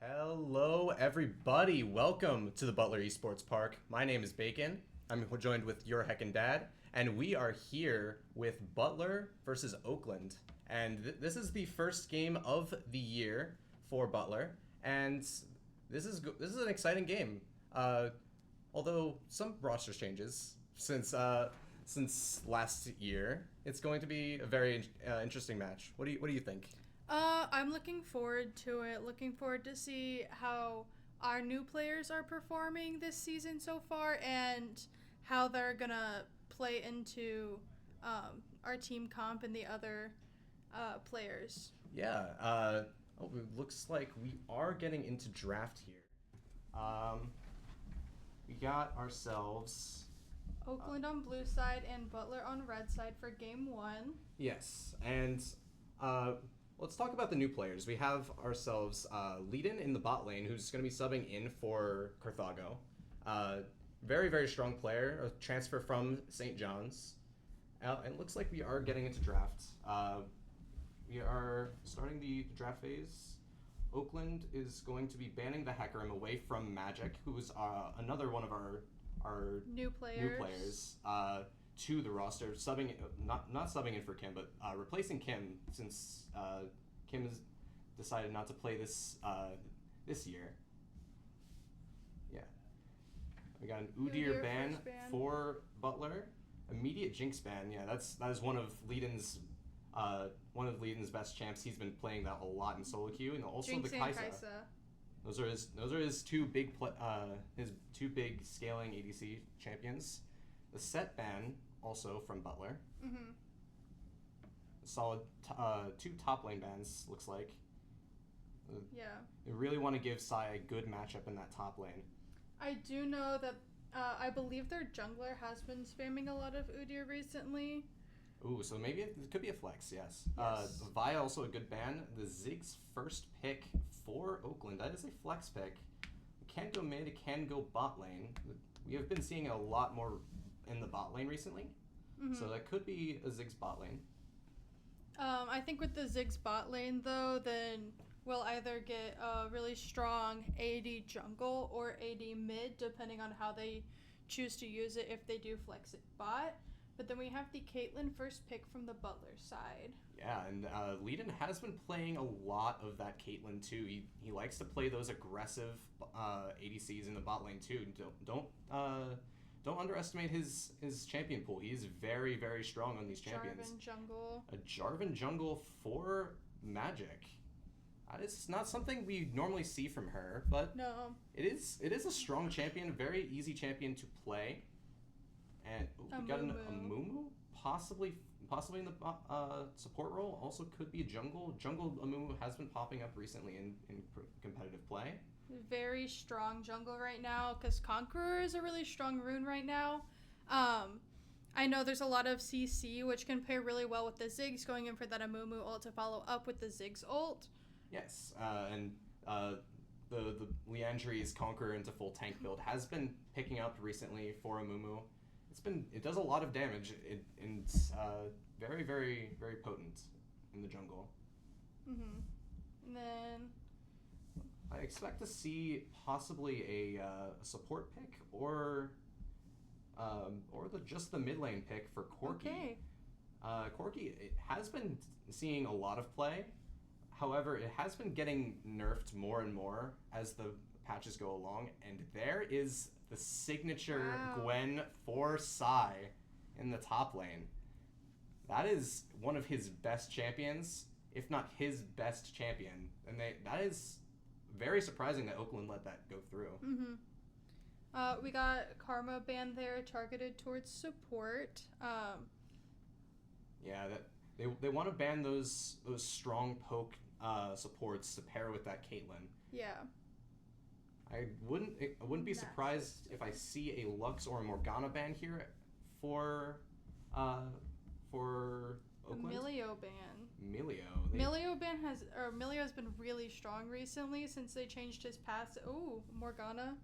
Hello, everybody. Welcome to the Butler Esports Park. My name is Bacon. I'm joined with your heckin' dad, and we are here with Butler versus Oakland. And this is the first game of the year for Butler, and this is an exciting game. Although some roster changes since last year, it's going to be a very interesting match. What do you think? I'm looking forward to it. Looking forward to see how our new players are performing this season so far and how they're gonna play into our team comp and the other players. Yeah. It looks like we are getting into draft here. Um, we got ourselves. Oakland on blue side and Butler on red side for game one. Yes, and uh, let's talk about the new players. We have ourselves Leadin in the bot lane, who's going to be subbing in for Carthago. Very, very strong player, a transfer from St. John's. And it looks like we are getting into draft. We are starting the draft phase. Oakland is going to be banning the Hecarim away from Magic, who's another one of our New players. To the roster, subbing not subbing in for Kim, but replacing Kim since Kim has decided not to play this year. Yeah, we got an Udyr ban for Butler. Immediate Jinx ban. Yeah, that is one of Leadin's best champs. He's been playing that a lot in solo queue, and also Jinx the and Kai'Sa. Those are his two big scaling ADC champions. The set ban also from Butler. Mm-hmm. Solid two top lane bans looks like. Yeah. They really want to give Sai a good matchup in that top lane. I do know that I believe their jungler has been spamming a lot of Udyr recently. Ooh, so maybe it could be a flex, yes. Yes. Vi also a good ban. The Ziggs first pick for Oakland. That is a flex pick. Can go mid, can go bot lane. We have been seeing a lot more in the bot lane recently. Mm-hmm. So that could be a Ziggs bot lane. I think with the Ziggs bot lane though, then we'll either get a really strong AD jungle or AD mid, depending on how they choose to use it if they do flex it bot. But then we have the Caitlyn first pick from the Butler side. Yeah, and Leadin has been playing a lot of that Caitlyn too. He likes to play those aggressive ADCs in the bot lane too. Don't underestimate his champion pool. He's very, very strong on these champions. Jarvan jungle. A Jarvan jungle for Magic. That is not something we normally see from her, but No. it is a strong champion, very easy champion to play. And we got a Mumu, possibly in the support role. Also could be a jungle. Jungle Mumu has been popping up recently in competitive play. Very strong jungle right now because Conqueror is a really strong rune right now. I know there's a lot of CC which can pair really well with the Ziggs, going in for that Amumu ult to follow up with the Ziggs ult. Yes, and the Liandry's Conqueror into full tank build has been picking up recently for Amumu. It does a lot of damage. And it's very, very, very potent in the jungle. Mm-hmm. And then I expect to see possibly a support pick or just the mid lane pick for Corki. Okay. Corki has been seeing a lot of play. However, it has been getting nerfed more and more as the patches go along, and there is the signature Gwen for Sai in the top lane. That is one of his best champions, if not his best champion, and that is very surprising that Oakland let that go through. Mm-hmm. We got Karma banned there, targeted towards support. Yeah, that they want to ban those strong poke supports to pair with that Caitlyn. Yeah. I wouldn't be surprised if I see a Lux or a Morgana ban here for Oakland. Milio ban. Milio Milio's been really strong recently since they changed his path. Oh, Morgana.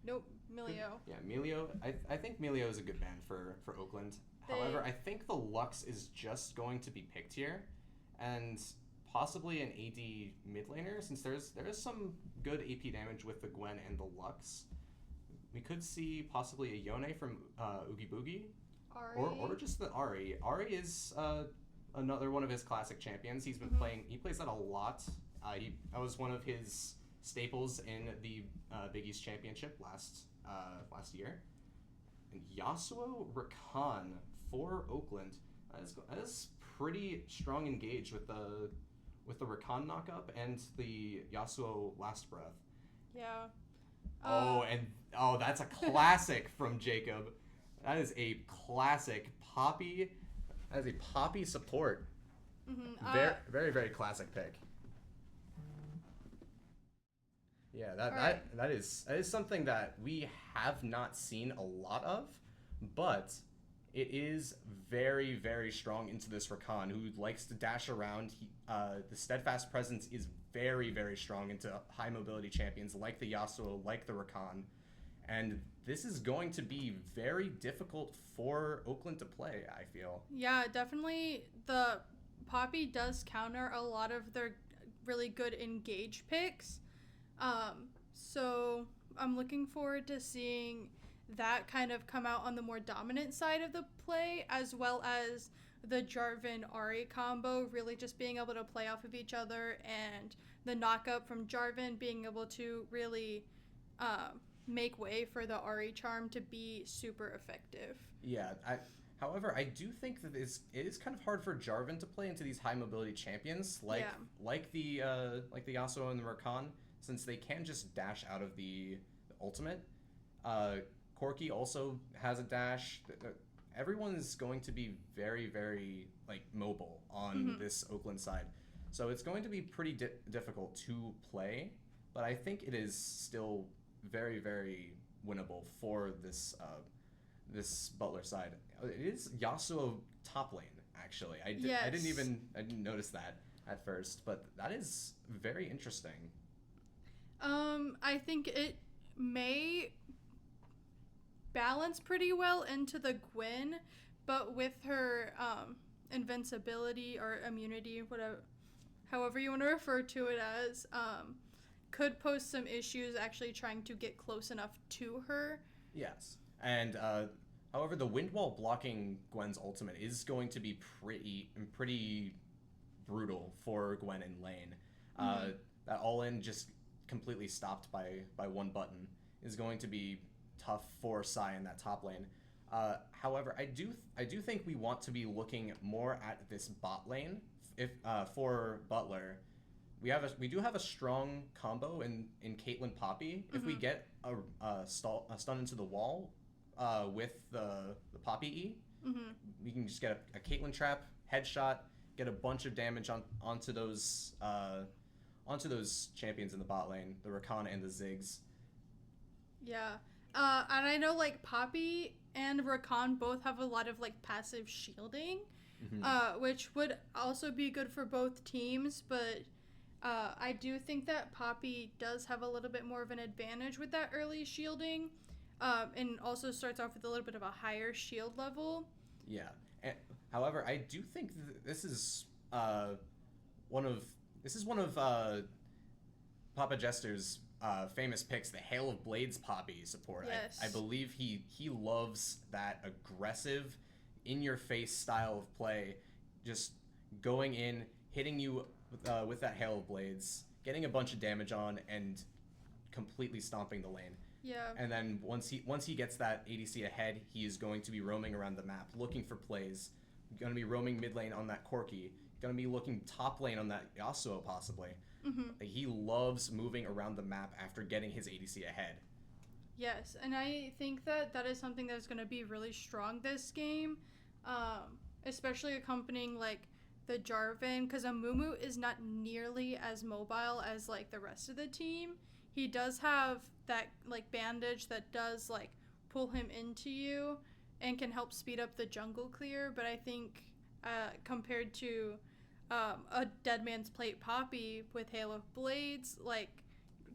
Nope, Milio. Yeah, Milio. I think Milio is a good ban for Oakland. However, I think the Lux is just going to be picked here, and possibly an AD mid laner, since there is some good AP damage with the Gwen and the Lux. We could see possibly a Yone from Oogie Boogie, or just the Ahri. Ahri is another one of his classic champions. He's been playing. He plays that a lot. That was one of his staples in the Big East Championship last year. And Yasuo Rakan for Oakland. That is pretty strong engaged with the Rakan knockup and the Yasuo Last Breath. Yeah. That's a classic from Jacob. That is a classic Poppy. That is a Poppy support. Very, very, very classic pick. Yeah, that is something that we have not seen a lot of, but it is very, very strong into this Rakan, who likes to dash around. The steadfast presence is very, very strong into high mobility champions like the Yasuo, like the Rakan. And this is going to be very difficult for Oakland to play, I feel. Yeah, definitely the Poppy does counter a lot of their really good engage picks. So I'm looking forward to seeing that kind of come out on the more dominant side of the play, as well as the Jarvan Ahri combo really just being able to play off of each other, and the knockup from Jarvan being able to really make way for the Ahri charm to be super effective. Yeah, however, I do think that it is kind of hard for Jarvan to play into these high mobility champions like the Yasuo and the Rakan, since they can just dash out of the ultimate. Corki also has a dash. Everyone is going to be very, very mobile on this Oakland side, so it's going to be pretty difficult to play. But I think it is still very, very winnable for this Butler side. It is Yasuo top lane, actually. I didn't notice that at first, but that is very interesting. I think it may balance pretty well into the Gwen, but with her invincibility or immunity, whatever, however you want to refer to it as, could pose some issues actually trying to get close enough to her. Yes, and however, the wind wall blocking Gwen's ultimate is going to be pretty brutal for Gwen in lane. That all-in just completely stopped by one button is going to be tough for Sai in that top lane. However, I do think we want to be looking more at this bot lane for Butler. We do have a strong combo in Caitlyn Poppy. If we get a stun into the wall with the Poppy E, we can just get a Caitlyn trap, headshot, get a bunch of damage onto those champions in the bot lane, the Rakan and the Ziggs. Yeah. And I know Poppy and Rakan both have a lot of passive shielding, which would also be good for both teams, but I do think that Poppy does have a little bit more of an advantage with that early shielding, and also starts off with a little bit of a higher shield level. Yeah. However, I do think this is one of Papa Jester's famous picks, the Hail of Blades Poppy support. Yes. I believe he loves that aggressive, in-your-face style of play, just going in, hitting you with that Hail of Blades, getting a bunch of damage on, and completely stomping the lane. Yeah. And then once he gets that ADC ahead, he is going to be roaming around the map, looking for plays. Going to be roaming mid lane on that Corki. Going to be looking top lane on that Yasuo, possibly. He loves moving around the map after getting his ADC ahead. Yes, and I think that is something that's going to be really strong this game, especially accompanying the Jarvan, because Amumu is not nearly as mobile as the rest of the team. He does have that bandage that does pull him into you and can help speed up the jungle clear, but I think compared to a Dead Man's Plate Poppy with Hail of Blades,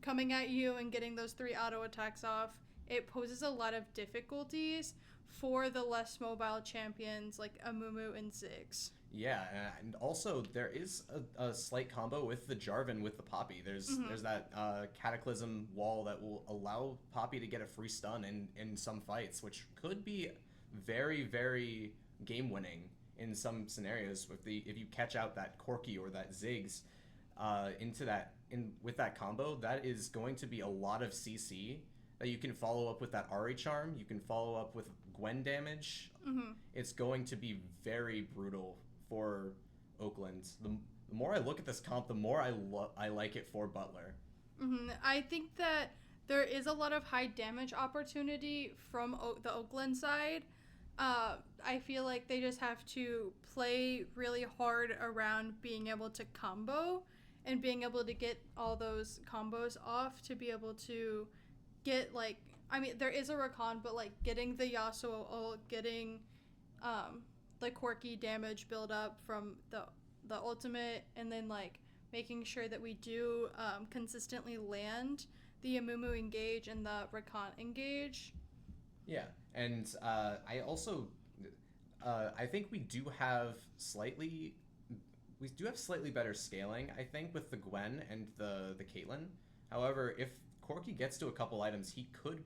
coming at you and getting those 3 auto attacks off, it poses a lot of difficulties for the less mobile champions like Amumu and Ziggs. Yeah, and also there is a slight combo with the Jarvan with the Poppy. There's that Cataclysm wall that will allow Poppy to get a free stun in some fights, which could be very, very game winning in some scenarios. If you catch out that Corki or that Ziggs into that in with that combo, that is going to be a lot of CC that you can follow up with that Ari charm. You can follow up with Gwen damage. It's going to be very brutal for Oakland. The more I look at this comp, the more I like it for Butler. I think that there is a lot of high damage opportunity from the Oakland side. I feel like they just have to play really hard around being able to combo and being able to get all those combos off to be able to get, like, I mean, there is a recon, but like getting the Yasuo ult, getting the quirky damage build up from the ultimate, and then like making sure that we do consistently land the Amumu engage and the recon engage. Yeah, and I also I think we do have slightly better scaling, I think, with the Gwen and the Caitlyn. However, if Corki gets to a couple items, he could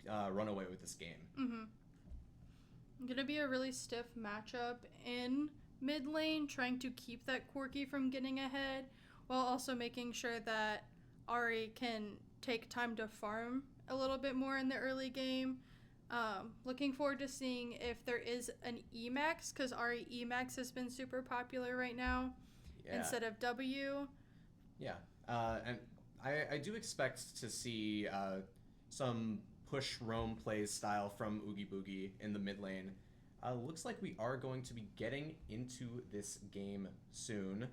run away with this game. Gonna be a really stiff matchup in mid lane, trying to keep that Corki from getting ahead, while also making sure that Ari can take time to farm a little bit more in the early game. Looking forward to seeing if there is an Emax, because Ari Emax has been super popular right now instead of W. Yeah, and I do expect to see some push roam plays style from Oogie Boogie in the mid lane. Looks like we are going to be getting into this game soon.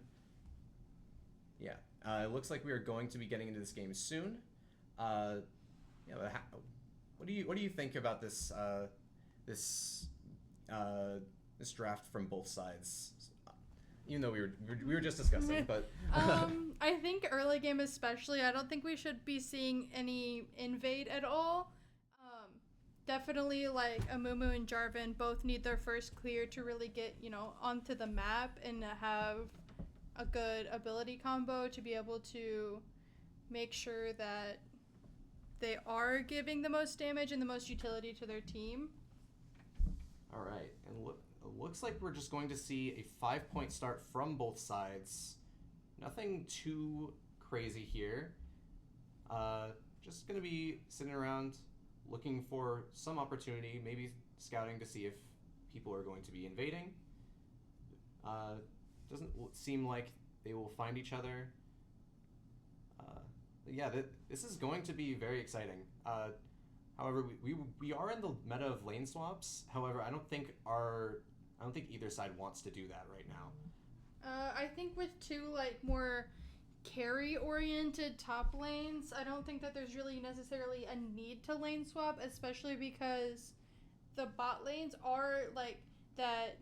Yeah, it looks like we are going to be getting into this game soon. Yeah, but what do you think about this this draft from both sides? Even though we were just discussing, but I think early game especially, I don't think we should be seeing any invade at all. Definitely, like, Amumu and Jarvan both need their first clear to really get, onto the map and have a good ability combo to be able to make sure that they are giving the most damage and the most utility to their team. All right, and it looks like we're just going to see a 5-point start from both sides. Nothing too crazy here. Just going to be sitting around looking for some opportunity, maybe scouting to see if people are going to be invading. Doesn't seem like they will find each other. Yeah, this is going to be very exciting. However, we are in the meta of lane swaps. However, I don't think either side wants to do that right now. I think with two like more carry-oriented top lanes, I don't think that there's really necessarily a need to lane swap, especially because the bot lanes are like that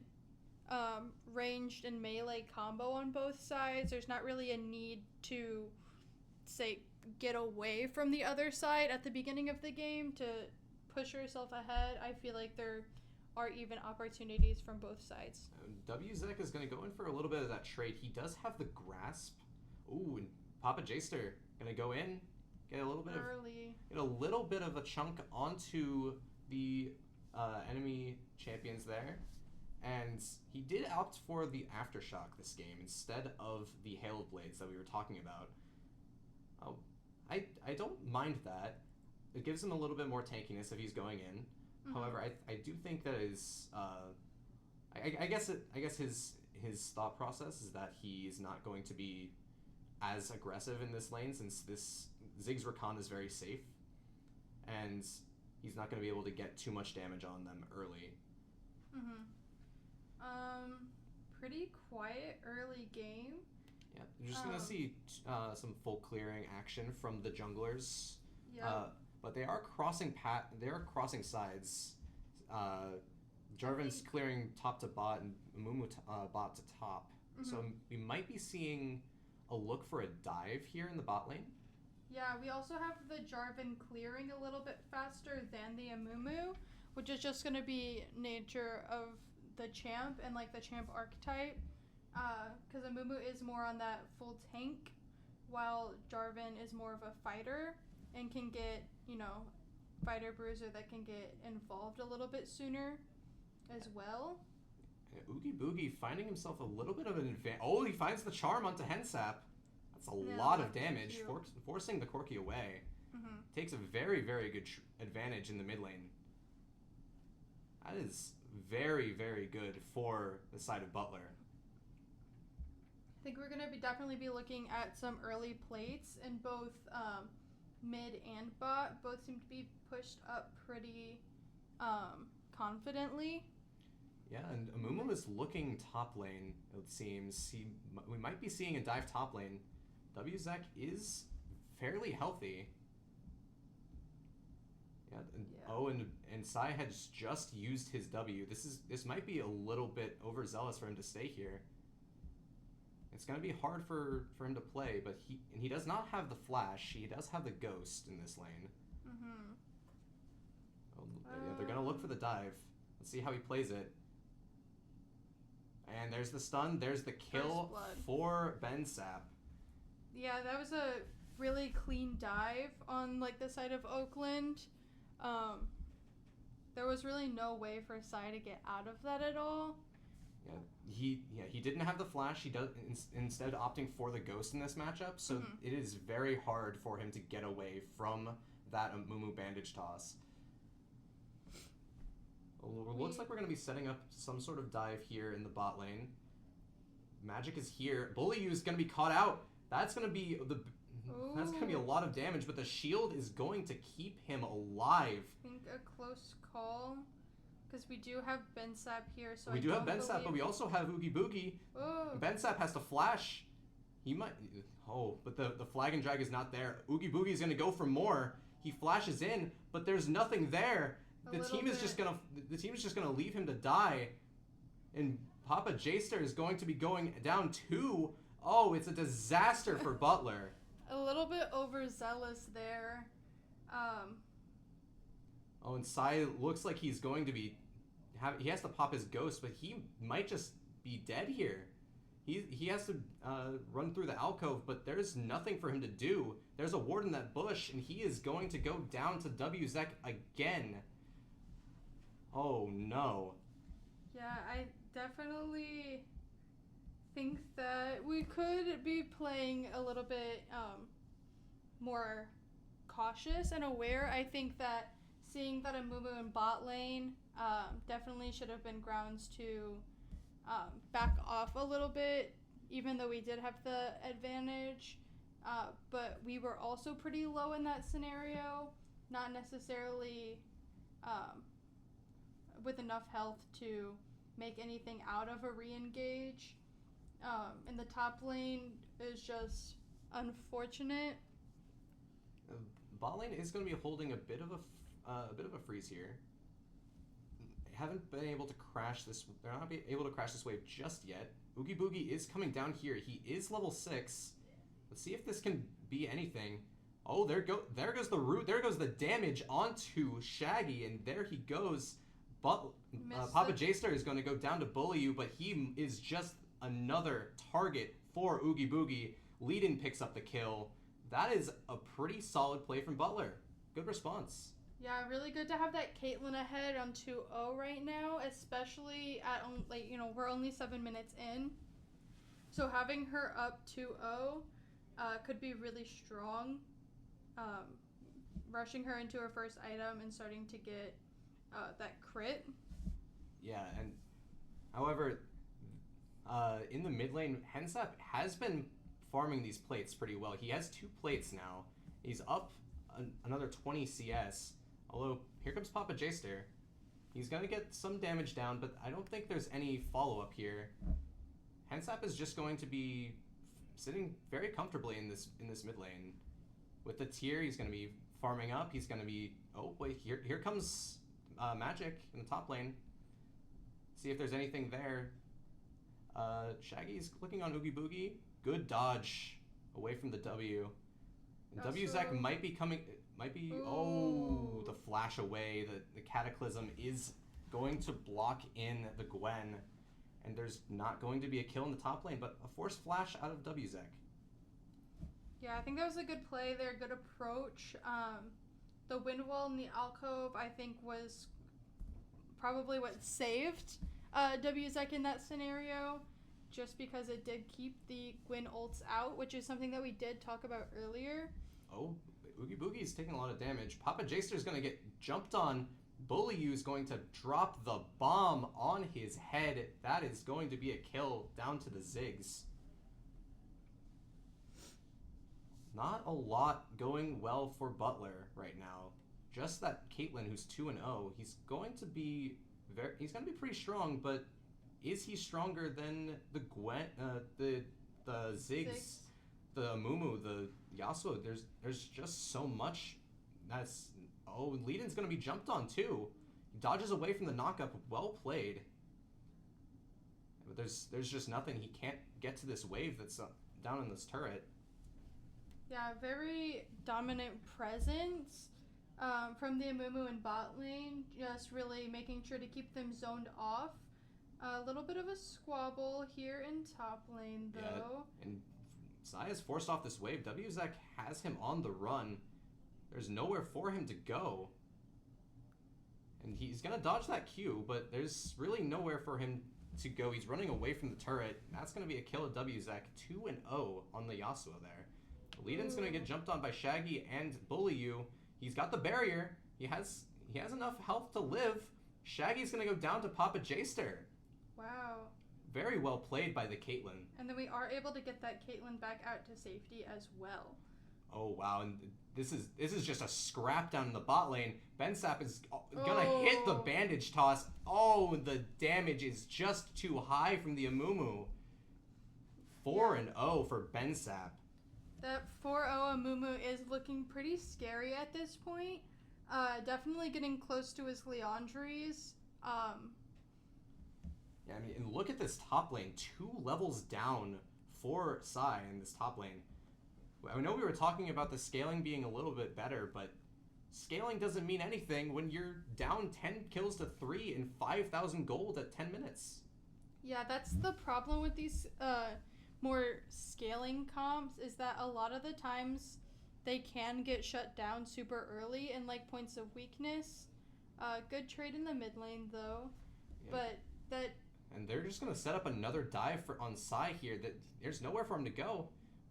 ranged and melee combo on both sides. There's not really a need to, say, get away from the other side at the beginning of the game to push yourself ahead. I feel like there are even opportunities from both sides. WZek is going to go in for a little bit of that trade. He does have the grasp. Ooh, and Papa Jster gonna go in, get a little bit of a chunk onto the enemy champions there, and he did opt for the Aftershock this game instead of the Hail Blades that we were talking about. I don't mind that. It gives him a little bit more tankiness if he's going in. However, I do think that is I guess his thought process is that he is not going to be as aggressive in this lane, since this Ziggs Recon is very safe, and he's not going to be able to get too much damage on them early. Pretty quiet early game. Yeah, you're just going to see some full clearing action from the junglers. Yeah. But they are crossing sides. Jarvan's clearing top to bot and Amumu bot to top. So we might be seeing a look for a dive here in the bot lane. Yeah, we also have the Jarvan clearing a little bit faster than the Amumu, which is just going to be nature of the champ and like the champ archetype, because Amumu is more on that full tank, while Jarvan is more of a fighter and can get, fighter bruiser that can get involved a little bit sooner as well. Oogie Boogie finding himself a little bit of an advantage. Oh, he finds the charm onto Hensap. That's a lot of damage, forcing the Corki away. Mm-hmm. Takes a very, very good advantage in the mid lane. That is very, very good for the side of Butler. I think we're going to definitely be looking at some early plates in both mid and bot. Both seem to be pushed up pretty confidently. Yeah, and Amumu is looking top lane, it seems. We might be seeing a dive top lane. WZek is fairly healthy. Yeah, oh, and Sai has just used his W. This might be a little bit overzealous for him to stay here. It's going to be hard for him to play, but he does not have the flash. He does have the ghost in this lane. Mm-hmm. Oh, yeah, they're going to look for the dive. Let's see how he plays it. And there's the stun. There's the kill for Bensap. Yeah, that was a really clean dive on like the side of Oakland. There was really no way for Sai to get out of that at all. He didn't have the flash. He does instead opting for the ghost in this matchup. So it is very hard for him to get away from that Amumu bandage toss. Looks like we're going to be setting up some sort of dive here in the bot lane. Magic is here. Bully is going to be caught out. That's going to be that's going to be a lot of damage, but the shield is going to keep him alive. I think a close call, because we do have Bensap here. So we do have Bensap, but we also have Oogie Boogie. Bensap has to flash. He might. Oh, but the flag and drag is not there. Oogie Boogie is going to go for more. He flashes in, but there's nothing there. The team is just gonna leave him to die, and Papa J-Star is going to be going down too. Oh, it's a disaster for Butler. A little bit overzealous there. Oh, and Sai looks like he's going to be he has to pop his ghost, but he might just be dead here. He has to run through the alcove, but there's nothing for him to do. There's a ward in that bush, and he is going to go down to WZek again. Oh no. Yeah, I definitely think that we could be playing a little bit more cautious and aware. I think that seeing that Amumu in bot lane definitely should have been grounds to back off a little bit, even though we did have the advantage. But we were also pretty low in that scenario, not necessarily with enough health to make anything out of a re-engage. And the top lane is just unfortunate. Bot lane is going to be holding a bit of a freeze here. Haven't been able to crash this. They're not able to crash this wave just yet. Oogie Boogie is coming down here. He is level 6. Let's see if this can be anything. Oh, there goes the root. There goes the damage onto Shaggy, and there he goes. But Papa J-Star is going to go down to bully you, but he is just another target for Oogie Boogie. Leadin picks up the kill. That is a pretty solid play from Butler. Good response. Yeah, really good to have that Caitlyn ahead on 2-0 right now, especially at, we're only 7 minutes in. So having her up 2-0 could be really strong. Rushing her into her first item and starting to get that crit. Yeah, and however, in the mid lane, Hensap has been farming these plates pretty well. He has 2 plates now. He's up another 20 CS. Although, here comes Papa J-Star. He's going to get some damage down, but I don't think there's any follow-up here. Hensap is just going to be sitting very comfortably in this mid lane. With the tier, he's going to be farming up. He's going to be... Oh, wait, here comes Magic in the top lane. See if there's anything there. Shaggy's clicking on Oogie Boogie. Good dodge away from the W. And WZek might be coming... Might be... Ooh. Oh, the flash away. The Cataclysm is going to block in the Gwen, and there's not going to be a kill in the top lane, but a force flash out of WZek. Yeah, I think that was a good play there, good approach. The wind wall in the alcove, I think, was probably what saved WZek in that scenario, just because it did keep the Gwen ults out, which is something that we did talk about earlier. Oh, Oogie Boogie's taking a lot of damage. Papa Jaster's going to get jumped on. Bullyyu's going to drop the bomb on his head. That is going to be a kill down to the Ziggs. Not a lot going well for Butler right now. Just that Caitlyn, who's 2-0, he's going to be pretty strong, but is he stronger than the Gwen, the Ziggs, the Amumu, the Yasuo? There's just so much. Leden's gonna be jumped on too. He dodges away from the knockup. Well played. But there's just nothing. He can't get to this wave that's down in this turret. Yeah, very dominant presence from the Amumu in bot lane. Just really making sure to keep them zoned off. A little bit of a squabble here in top lane, though. Yeah, and Zaya's forced off this wave. WZek has him on the run. There's nowhere for him to go. And he's going to dodge that Q, but there's really nowhere for him to go. He's running away from the turret. That's going to be a kill of WZek. 2-0 on the Yasuo there. Leden's going to get jumped on by Shaggy and Bullyu. He's got the barrier. He has enough health to live. Shaggy's going to go down to Papa Jaster. Wow. Very well played by the Caitlyn. And then we are able to get that Caitlyn back out to safety as well. Oh, wow. And this is just a scrap down in the bot lane. Bensap is going to hit the bandage toss. Oh, the damage is just too high from the Amumu. 4-0 for Bensap. That 4-0 Amumu is looking pretty scary at this point. Definitely getting close to his Leandries. Yeah, I mean, and look at this top lane. 2 levels down for Sai in this top lane. I know we were talking about the scaling being a little bit better, but scaling doesn't mean anything when you're down 10 kills to 3 and 5,000 gold at 10 minutes. Yeah, that's the problem with these more scaling comps, is that a lot of the times they can get shut down super early in like points of weakness. Good trade in the mid lane though, yeah. But that. And they're just gonna set up another dive on Sai here. That there's nowhere for him to go.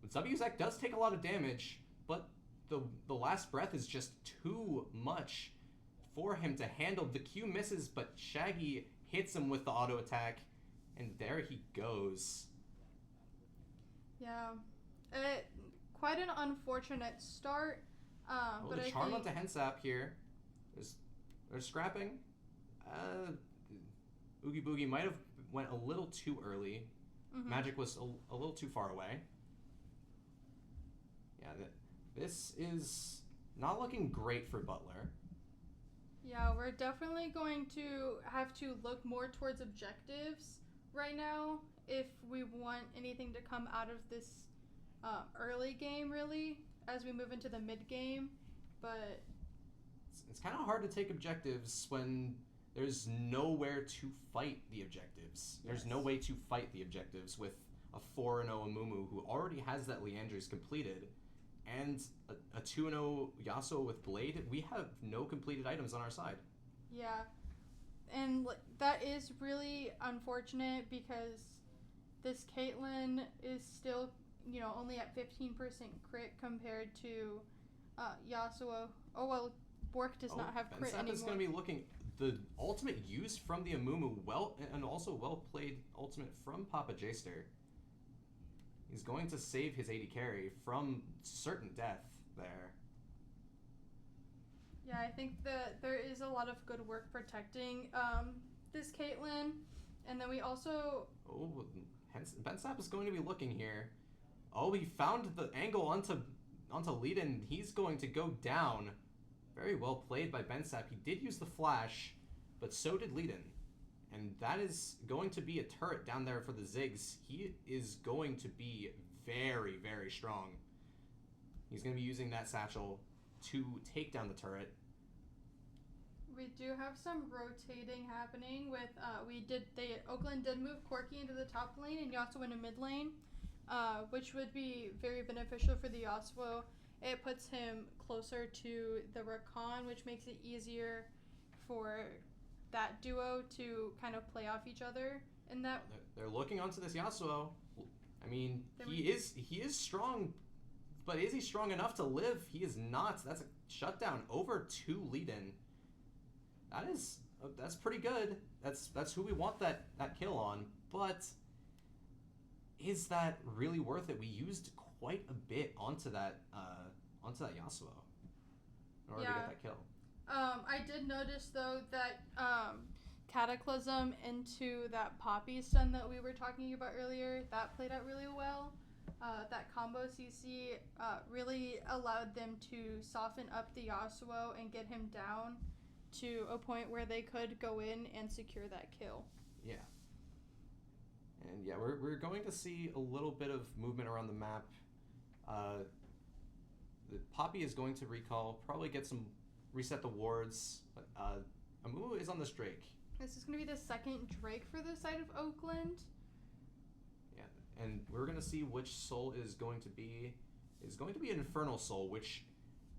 WZek does take a lot of damage, but the last breath is just too much for him to handle. The Q misses, but Shaggy hits him with the auto attack, and there he goes. Yeah, quite an unfortunate start. But the charm onto Hensap here. They're scrapping. Oogie Boogie might have went a little too early. Mm-hmm. Magic was a little too far away. Yeah, this is not looking great for Butler. Yeah, we're definitely going to have to look more towards objectives right now if we want anything to come out of this early game, really, as we move into the mid game. But it's kind of hard to take objectives when there's nowhere to fight the objectives. Yes. There's no way to fight the objectives with a 4-0 Amumu who already has that Leandries completed, and a 2-0 Yasuo with Blade. We have no completed items on our side. Yeah, and that is really unfortunate because this Caitlyn is still, only at 15% crit compared to Yasuo. Oh, well, Bork does not have crit anymore. Bensap is going to be looking. The ultimate use from the Amumu, and also well played ultimate from Papa Jaster. He's going to save his AD carry from certain death there. Yeah, I think that there is a lot of good work protecting this Caitlyn. And then we also... Oh, Bensap is going to be looking here. Oh, he found the angle onto Leden. He's going to go down. Very well played by Bensap. He did use the flash, but so did Leden. And that is going to be a turret down there for the Ziggs. He is going to be very, very strong. He's going to be using that satchel to take down the turret. We do have some rotating happening with Oakland did move Corky into the top lane and Yasuo into mid lane, which would be very beneficial for the Yasuo. It puts him closer to the Rakan, which makes it easier for that duo to kind of play off each other. In that they're looking onto this Yasuo. I mean, he is strong, but is he strong enough to live? He is not. That's a shutdown over 2 lead-in. That's pretty good. That's who we want that kill on. But is that really worth it? We used quite a bit onto that Yasuo in order to get that kill. I did notice though that Cataclysm into that Poppy stun that we were talking about earlier, that played out really well. That combo CC really allowed them to soften up the Yasuo and get him down to a point where they could go in and secure that kill. Yeah. And yeah, we're going to see a little bit of movement around the map. The Poppy is going to recall, probably reset the wards. But Amumu is on this Drake. This is going to be the second Drake for the side of Oakland. Yeah, and we're going to see which soul is going to be an Infernal Soul, which,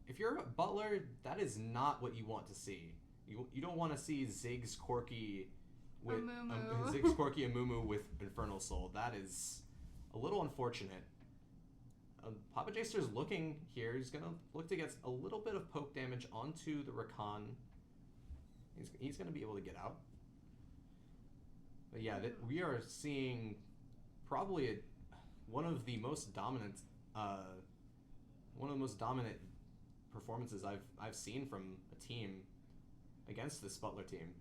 if you're a Butler, that is not what you want to see. You don't want to see Ziggs Corky with Amumu with Infernal Soul. That is a little unfortunate. Papa Jaster's looking here. He's going to look to get a little bit of poke damage onto the Rakan. He's going to be able to get out. But yeah, we are seeing probably one of the most dominant performances I've seen from a team against this Butler team.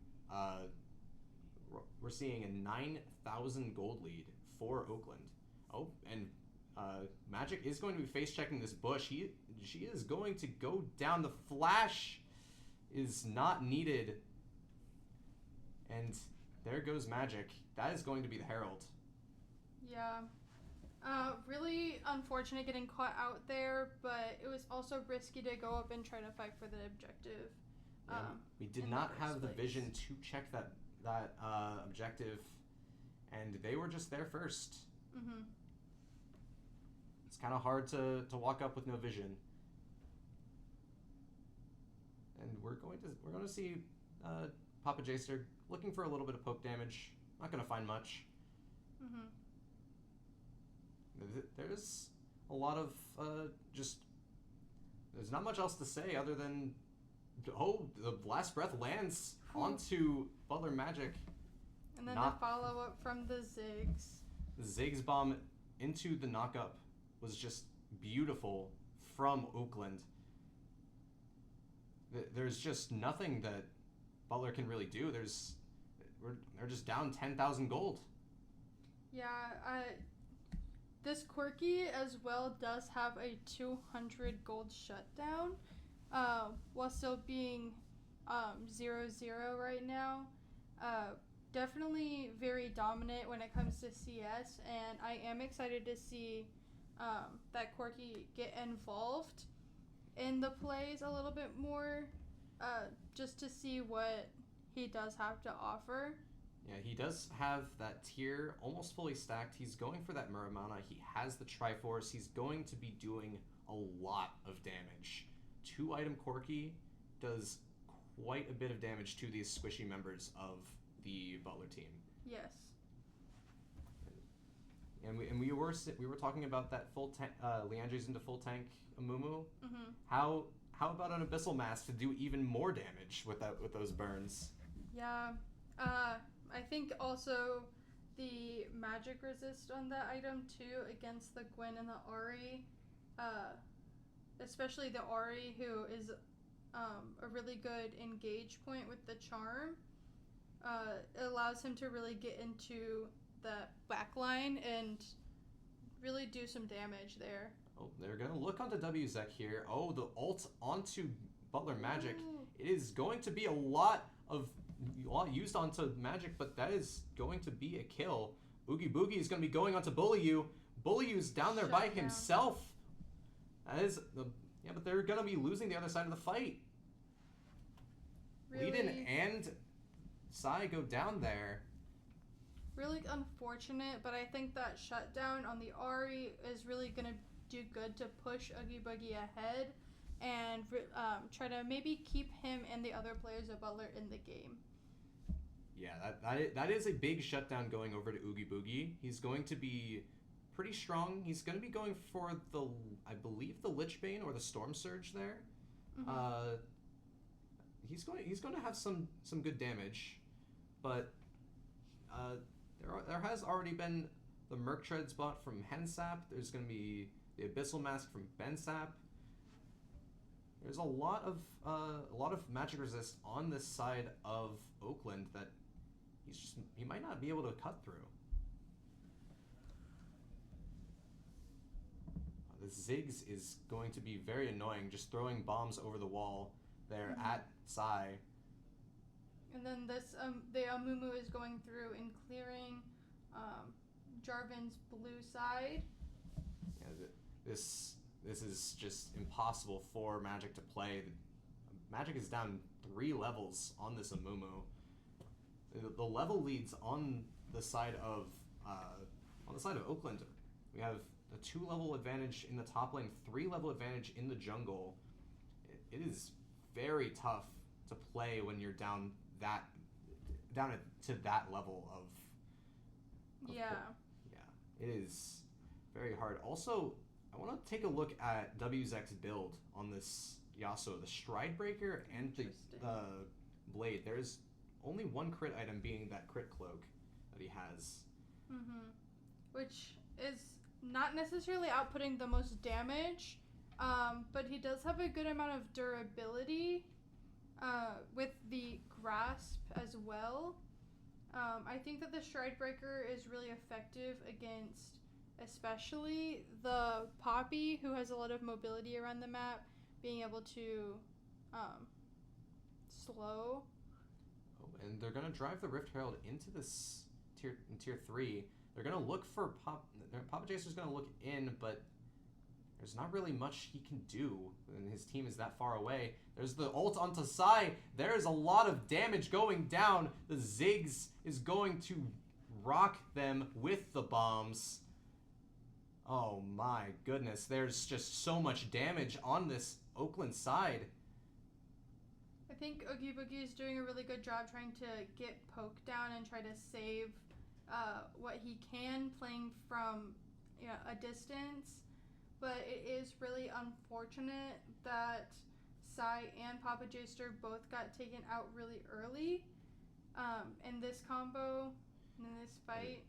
We're seeing a 9,000 gold lead for Oakland. Oh, and Magic is going to be face checking this bush. She is going to go down. The flash is not needed. And there goes Magic. That is going to be the Herald. Yeah. Really unfortunate getting caught out there, but it was also risky to go up and try to fight for the objective. Yeah, we did not have the vision to check that objective, and they were just there first. Mm-hmm. It's kind of hard to walk up with no vision. And we're going to see Papa Jaster looking for a little bit of poke damage. Not going to find much. Mm-hmm. There's a lot of there's not much else to say other than, oh, the last breath lands onto Butler Magic. And then the follow-up from the Ziggs. The Ziggs bomb into the knock-up was just beautiful from Oakland. There's just nothing that Butler can really do. They're just down 10,000 gold. Yeah, this Quirky as well does have a 200 gold shutdown, while still being 0-0 right now. Definitely very dominant when it comes to CS, and I am excited to see that Quirky get involved in the plays a little bit more, just to see what he does have to offer. Yeah, he does have that tier almost fully stacked. He's going for that Muramana. He has the Triforce. He's going to be doing a lot of damage. 2-item Corky does quite a bit of damage to these squishy members of the Butler team. Yes. And we were talking about that full tank, Leandri's into full tank Amumu. Mm-hmm. How about an Abyssal Mask to do even more damage with those burns? Yeah. I think also the magic resist on that item too against the Gwen and the Ahri, especially the Ahri, who is a really good engage point with the charm. It allows him to really get into the backline and really do some damage there. Oh, they're going to look onto WZek here. Oh, the ult onto Butler Magic. Ooh. It is going to be a lot used onto Magic, but that is going to be a kill. Oogie Boogie is going to be going onto Bullyu. Bullyu's down there by himself. That is but they're going to be losing the other side of the fight. Really, lead in and Sai go down there. really unfortunate, but I think that shutdown on the Ari is really going to do good to push Oogie Boogie ahead and try to maybe keep him and the other players of Butler in the game. Yeah, that is a big shutdown going over to Oogie Boogie. He's going to be pretty strong. He's going to be going for I believe the Lich Bane or the Storm Surge there. Mm-hmm. He's going to have some good damage, but there has already been the Merc Treads bought from Hensap. There's going to be the Abyssal Mask from Bensap. There's a lot of magic resist on this side of Oakland that he might not be able to cut through. The Ziggs is going to be very annoying, just throwing bombs over the wall there at Sai. And then the Amumu is going through and clearing Jarvan's blue side. Yeah, this is just impossible for Magic to play. Magic is down 3 levels on this Amumu. The level leads on the side of Oakland. We have a 2-level advantage in the top lane, 3-level advantage in the jungle. It is very tough to play when you're down to that level of yeah. It is very hard. Also, I want to take a look at WZEK's build on this Yasuo, the Stride Breaker and the Blade. There's only one crit item, being that crit cloak that he has. Mm-hmm. Which is not necessarily outputting the most damage, but he does have a good amount of durability with the grasp as well. I think that the Stride Breaker is really effective against especially the Poppy, who has a lot of mobility around the map, being able to slow. Oh, and they're going to drive the Rift Herald into this tier 3. They're going to look for Papa Jacer's going to look in, but there's not really much he can do, and his team is that far away. There's the ult onto Sai. There's a lot of damage going down. The Ziggs is going to rock them with the bombs. Oh my goodness, there's just so much damage on this Oakland side. I think Oogie Boogie is doing a really good job trying to get Poke down and try to save what he can, playing from a distance. But it is really unfortunate that Sai and Papa Jaster both got taken out really early in this combo, in this fight.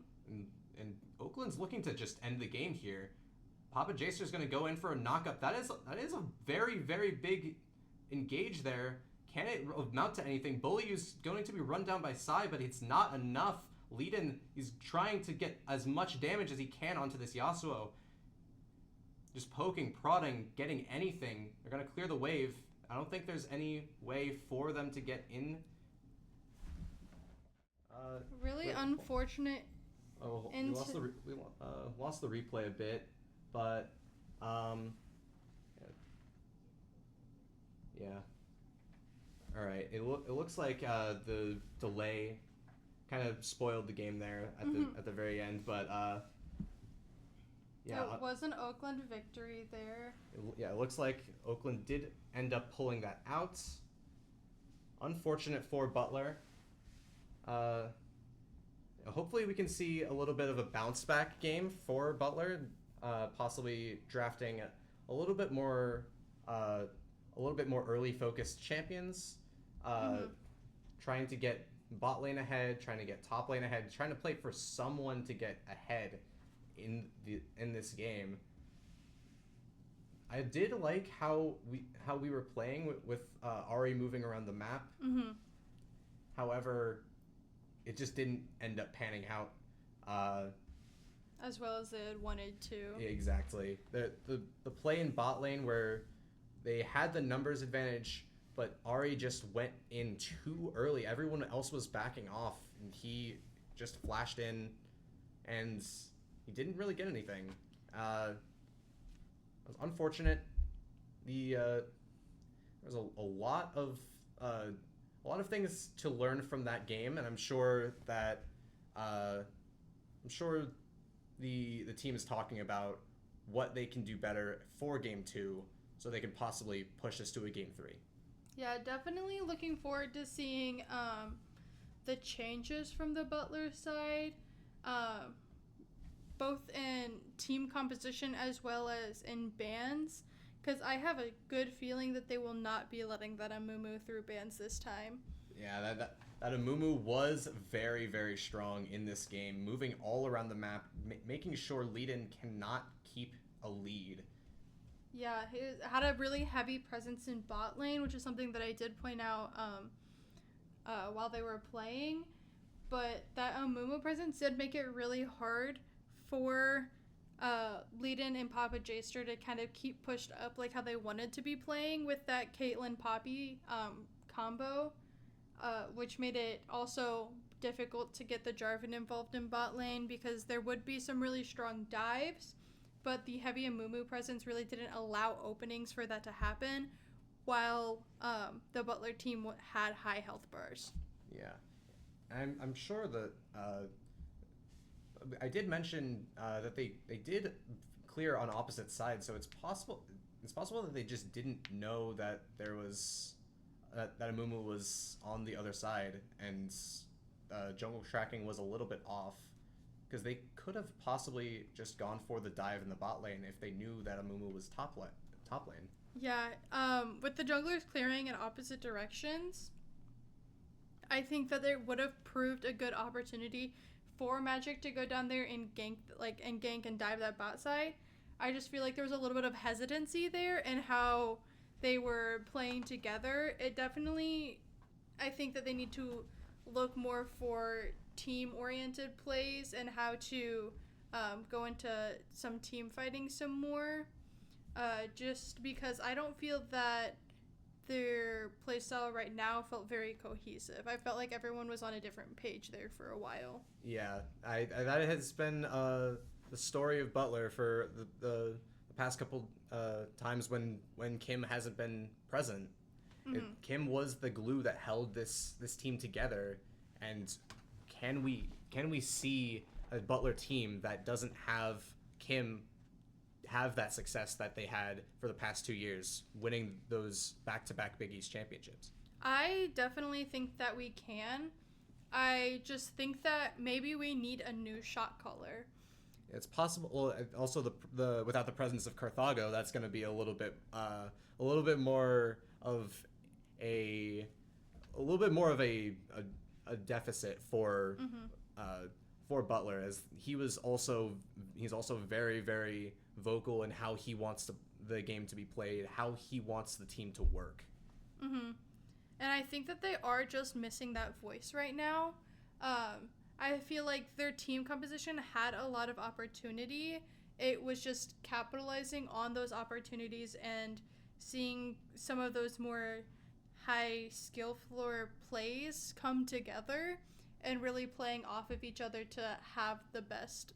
And Oakland's looking to just end the game here. Papa Jaster's going to go in for a knockup. That is a very, very big engage there. Can it amount to anything? Bully is going to be run down by Sai, but it's not enough. Leadin is trying to get as much damage as he can onto this Yasuo. Just poking, prodding, getting anything. They're going to clear the wave. I don't think there's any way for them to get in. Really unfortunate. Oh, we lost the replay a bit, but yeah. All right. It looks like the delay kind of spoiled the game there at the very end, but yeah. It was an Oakland victory there. It looks like Oakland did end up pulling that out. Unfortunate for Butler. Hopefully we can see a little bit of a bounce back game for Butler, possibly drafting a little bit more early focused champions, trying to get bot lane ahead, trying to get top lane ahead, trying to play for someone to get ahead in this game. I did like how we were playing with Ari moving around the map. Mm-hmm. However, it just didn't end up panning out. As well as they had wanted to. Exactly. The play in bot lane where they had the numbers advantage, but Ari just went in too early. Everyone else was backing off, and he just flashed in, and he didn't really get anything. It was unfortunate. There was a lot of a lot of things to learn from that game, and I'm sure that the team is talking about what they can do better for Game 2 so they can possibly push us to a Game 3. Yeah, definitely looking forward to seeing the changes from the Butler side, both in team composition as well as in bans, because I have a good feeling that they will not be letting that Amumu through bans this time. Yeah, that Amumu was very, very strong in this game, moving all around the map, making sure Leadin cannot keep a lead. Yeah, he had a really heavy presence in bot lane, which is something that I did point out while they were playing. But that Amumu presence did make it really hard for Leadin and Papa Jster to kind of keep pushed up like how they wanted to be playing with that Caitlyn Poppy combo, which made it also difficult to get the Jarvan involved in bot lane because there would be some really strong dives, but the heavy Amumu presence really didn't allow openings for that to happen while the Butler team had high health bars. Yeah. I'm sure that I did mention that they did clear on opposite sides, so it's possible that they just didn't know that there was that Amumu was on the other side, and jungle tracking was a little bit off, because they could have possibly just gone for the dive in the bot lane if they knew that Amumu was top lane. Yeah, with the junglers clearing in opposite directions, I think that it would have proved a good opportunity for Magic to go down there and gank and dive that bot side. I just feel like there was a little bit of hesitancy there in how they were playing together. It definitely, I think that they need to look more for team-oriented plays and how to go into some team fighting some more. Just because I don't feel that their playstyle right now felt very cohesive. I felt like everyone was on a different page there for a while. Yeah, I that has been the story of Butler for the past couple times when Kim hasn't been present. Mm-hmm. Kim was the glue that held this team together, and can we see a Butler team that doesn't have Kim have that success that they had for the past 2 years, winning those back-to-back Big East championships? I definitely think that we can. I just think that maybe we need a new shot caller. It's possible. Well, also the without the presence of Carthago, that's going to be a little bit more of a deficit for for Butler, as he's also very, very vocal in how he wants the game to be played, how he wants the team to work. Mm-hmm. And I think that they are just missing that voice right now. I feel like their team composition had a lot of opportunity. It was just capitalizing on those opportunities and seeing some of those more high skill floor plays come together and really playing off of each other to have the best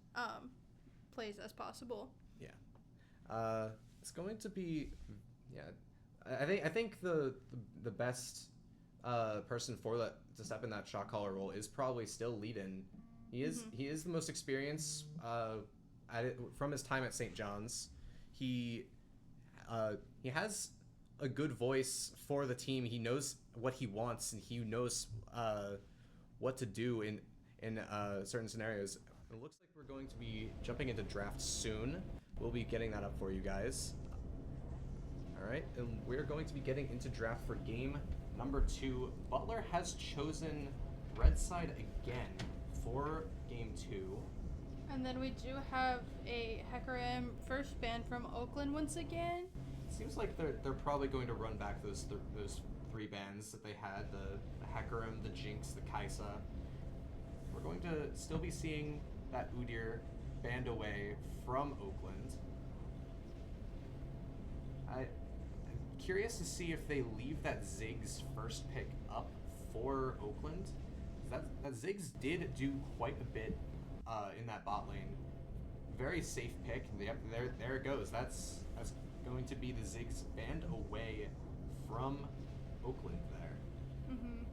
plays as possible. Yeah. It's going to be, yeah. I think the best person for that to step in that shot caller role is probably still Leadin. He is the most experienced at it from his time at St. John's. He has a good voice for the team. He knows what he wants, and he knows what to do in certain scenarios. It looks like we're going to be jumping into draft soon. We'll be getting that up for you guys. All right, and we're going to be getting into draft for game number 2. Butler has chosen red side again for game 2. And then we do have a Hecarim first ban from Oakland once again. It seems like they're probably going to run back those 3 bans that they had, the Hecarim, the Jinx, the Kaisa. We're going to still be seeing that Udyr banned away from Oakland. I'm curious to see if they leave that Ziggs first pick up for Oakland. That Ziggs did do quite a bit in that bot lane. Very safe pick. Yep, there it goes. That's going to be the Ziggs banned away from Oakland there. Mm-hmm.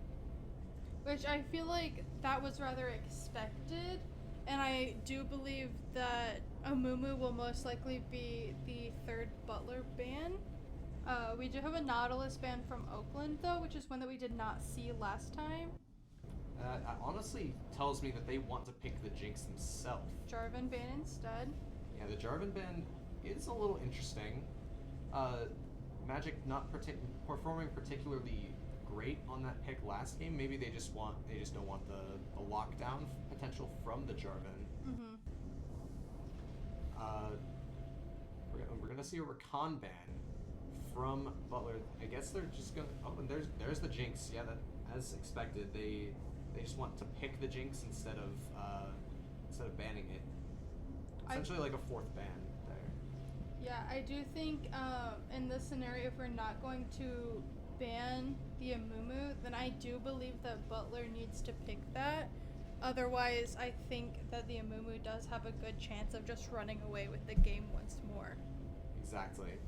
which I feel like that was rather expected. And I do believe that Amumu will most likely be the third Butler ban. We do have a Nautilus ban from Oakland, though, which is one that we did not see last time. That honestly tells me that they want to pick the Jinx themselves. Jarvan ban instead. Yeah, the Jarvan ban is a little interesting. Magic not performing particularly great on that pick last game. Maybe they just don't want the lockdown potential from the Jarvan. Mm-hmm. We're gonna see a Rakan ban from Butler. I guess they're just gonna. Oh, and there's the Jinx. Yeah, that as expected. They just want to pick the Jinx instead of banning it. Essentially, like a fourth ban there. Yeah, I do think in this scenario, if we're not going to ban the Amumu, then I do believe that Butler needs to pick that. Otherwise, I think that the Amumu does have a good chance of just running away with the game once more. Exactly.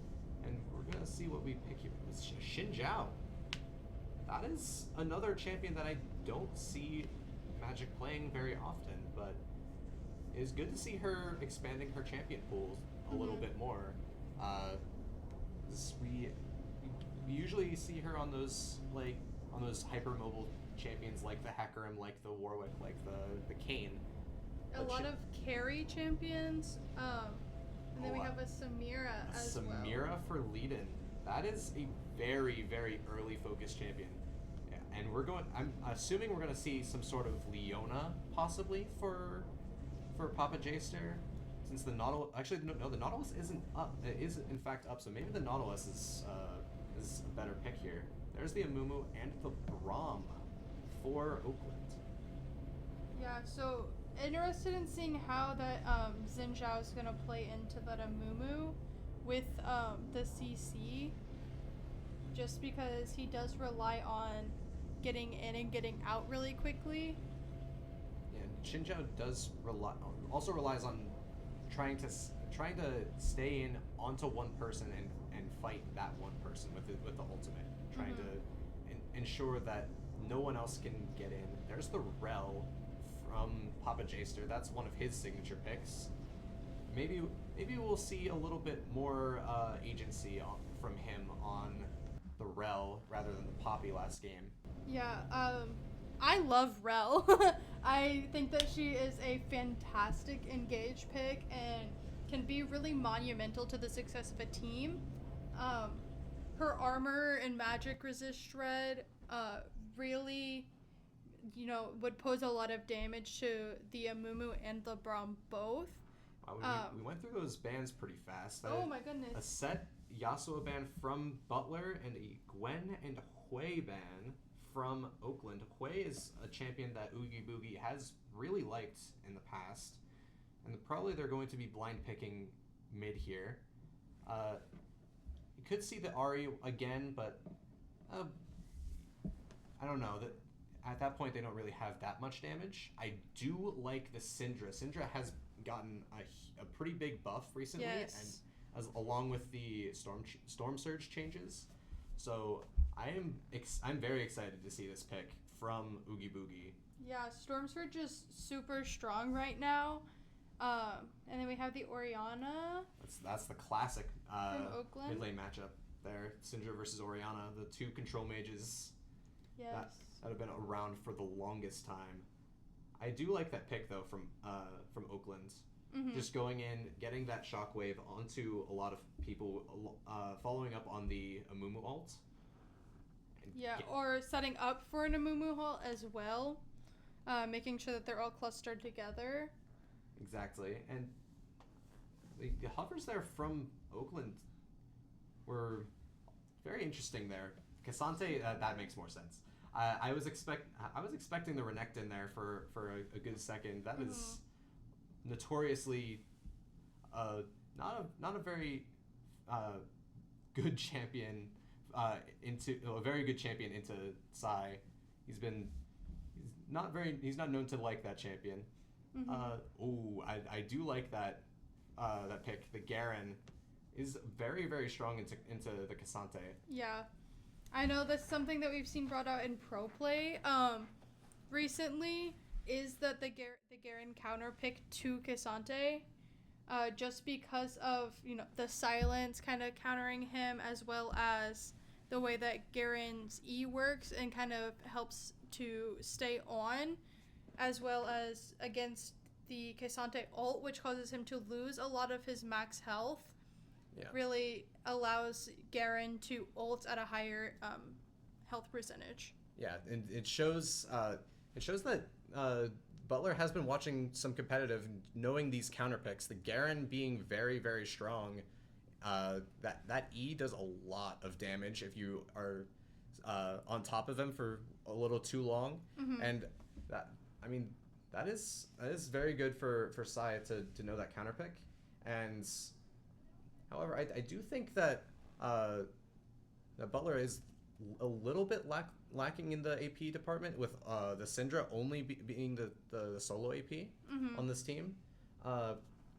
And we're going to see what we pick here. It's Xin Zhao. That is another champion that I don't see Magic playing very often, but it is good to see her expanding her champion pools a little bit more. We usually see her on those hypermobile champions like the Hecarim, like the Warwick, like the Kayn. A lot of carry champions, and then we have a Samira as well. Samira for lead-in. That is a very, very early focus champion. Yeah, and I'm assuming we're going to see some sort of Leona possibly for Papa J-Ster. Since the Nautilus, actually no, the Nautilus isn't up. It is in fact up, so maybe the Nautilus is a better pick here. There's the Amumu and the Braum for Oakland. Yeah, so interested in seeing how that Xin Zhao is gonna play into that Amumu with the CC, just because he does rely on getting in and getting out really quickly. Yeah, Xin Zhao also relies on trying to stay in onto one person and fight that one person with the ultimate, trying to ensure that no one else can get in. There's the Rel from Papa J-Ster. That's one of his signature picks. Maybe we'll see a little bit more agency from him on the Rel rather than the Poppy last game. Yeah, I love Rel. I think that she is a fantastic engage pick and can be really monumental to the success of a team. Her armor and magic resist shred really, would pose a lot of damage to the Amumu and the Braum both. We went through those bans pretty fast. Oh my goodness. A set Yasuo ban from Butler and a Gwen and Hui ban from Oakland. Hui is a champion that Oogie Boogie has really liked in the past, and probably they're going to be blind picking mid here. You could see the Ahri again, but I don't know. At that point, they don't really have that much damage. I do like the Syndra. Syndra has gotten a pretty big buff recently, yes. and along with the Storm Surge changes. So I'm very excited to see this pick from Oogie Boogie. Yeah, Storm Surge is super strong right now. And then we have the Orianna. That's the classic from Oakland. mid lane matchup there. Syndra versus Orianna, the two control mages. Yes. That have been around for the longest time. I do like that pick though from Oakland. Mm-hmm. Just going in, getting that shockwave onto a lot of people, following up on the Amumu ult. Yeah, or setting up for an Amumu ult as well, making sure that they're all clustered together. Exactly, and the hovers there from Oakland were very interesting there. Cassante, that makes more sense. I was expecting the Renekton there for a good second. That is notoriously not a very good champion into a very good champion into Psy. He's not known to like that champion. Mm-hmm. I do like that pick. The Garen is very, very strong into the Cassante. Yeah. I know that's something that we've seen brought out in pro play. recently is that the Garen counter pick to Cassante, just because of the silence kind of countering him, as well as the way that Garen's E works and kind of helps to stay on, as well as against the Cassante ult, which causes him to lose a lot of his max health. Yeah. Really allows Garen to ult at a higher health percentage. Yeah, and it shows that Butler has been watching some competitive, knowing these counter picks. The Garen being very, very strong. That E does a lot of damage if you are on top of him for a little too long, and that is very good for Sai to know that counter pick. And however, I do think that Butler is a little bit lacking in the AP department, with the Syndra only being the solo AP on this team.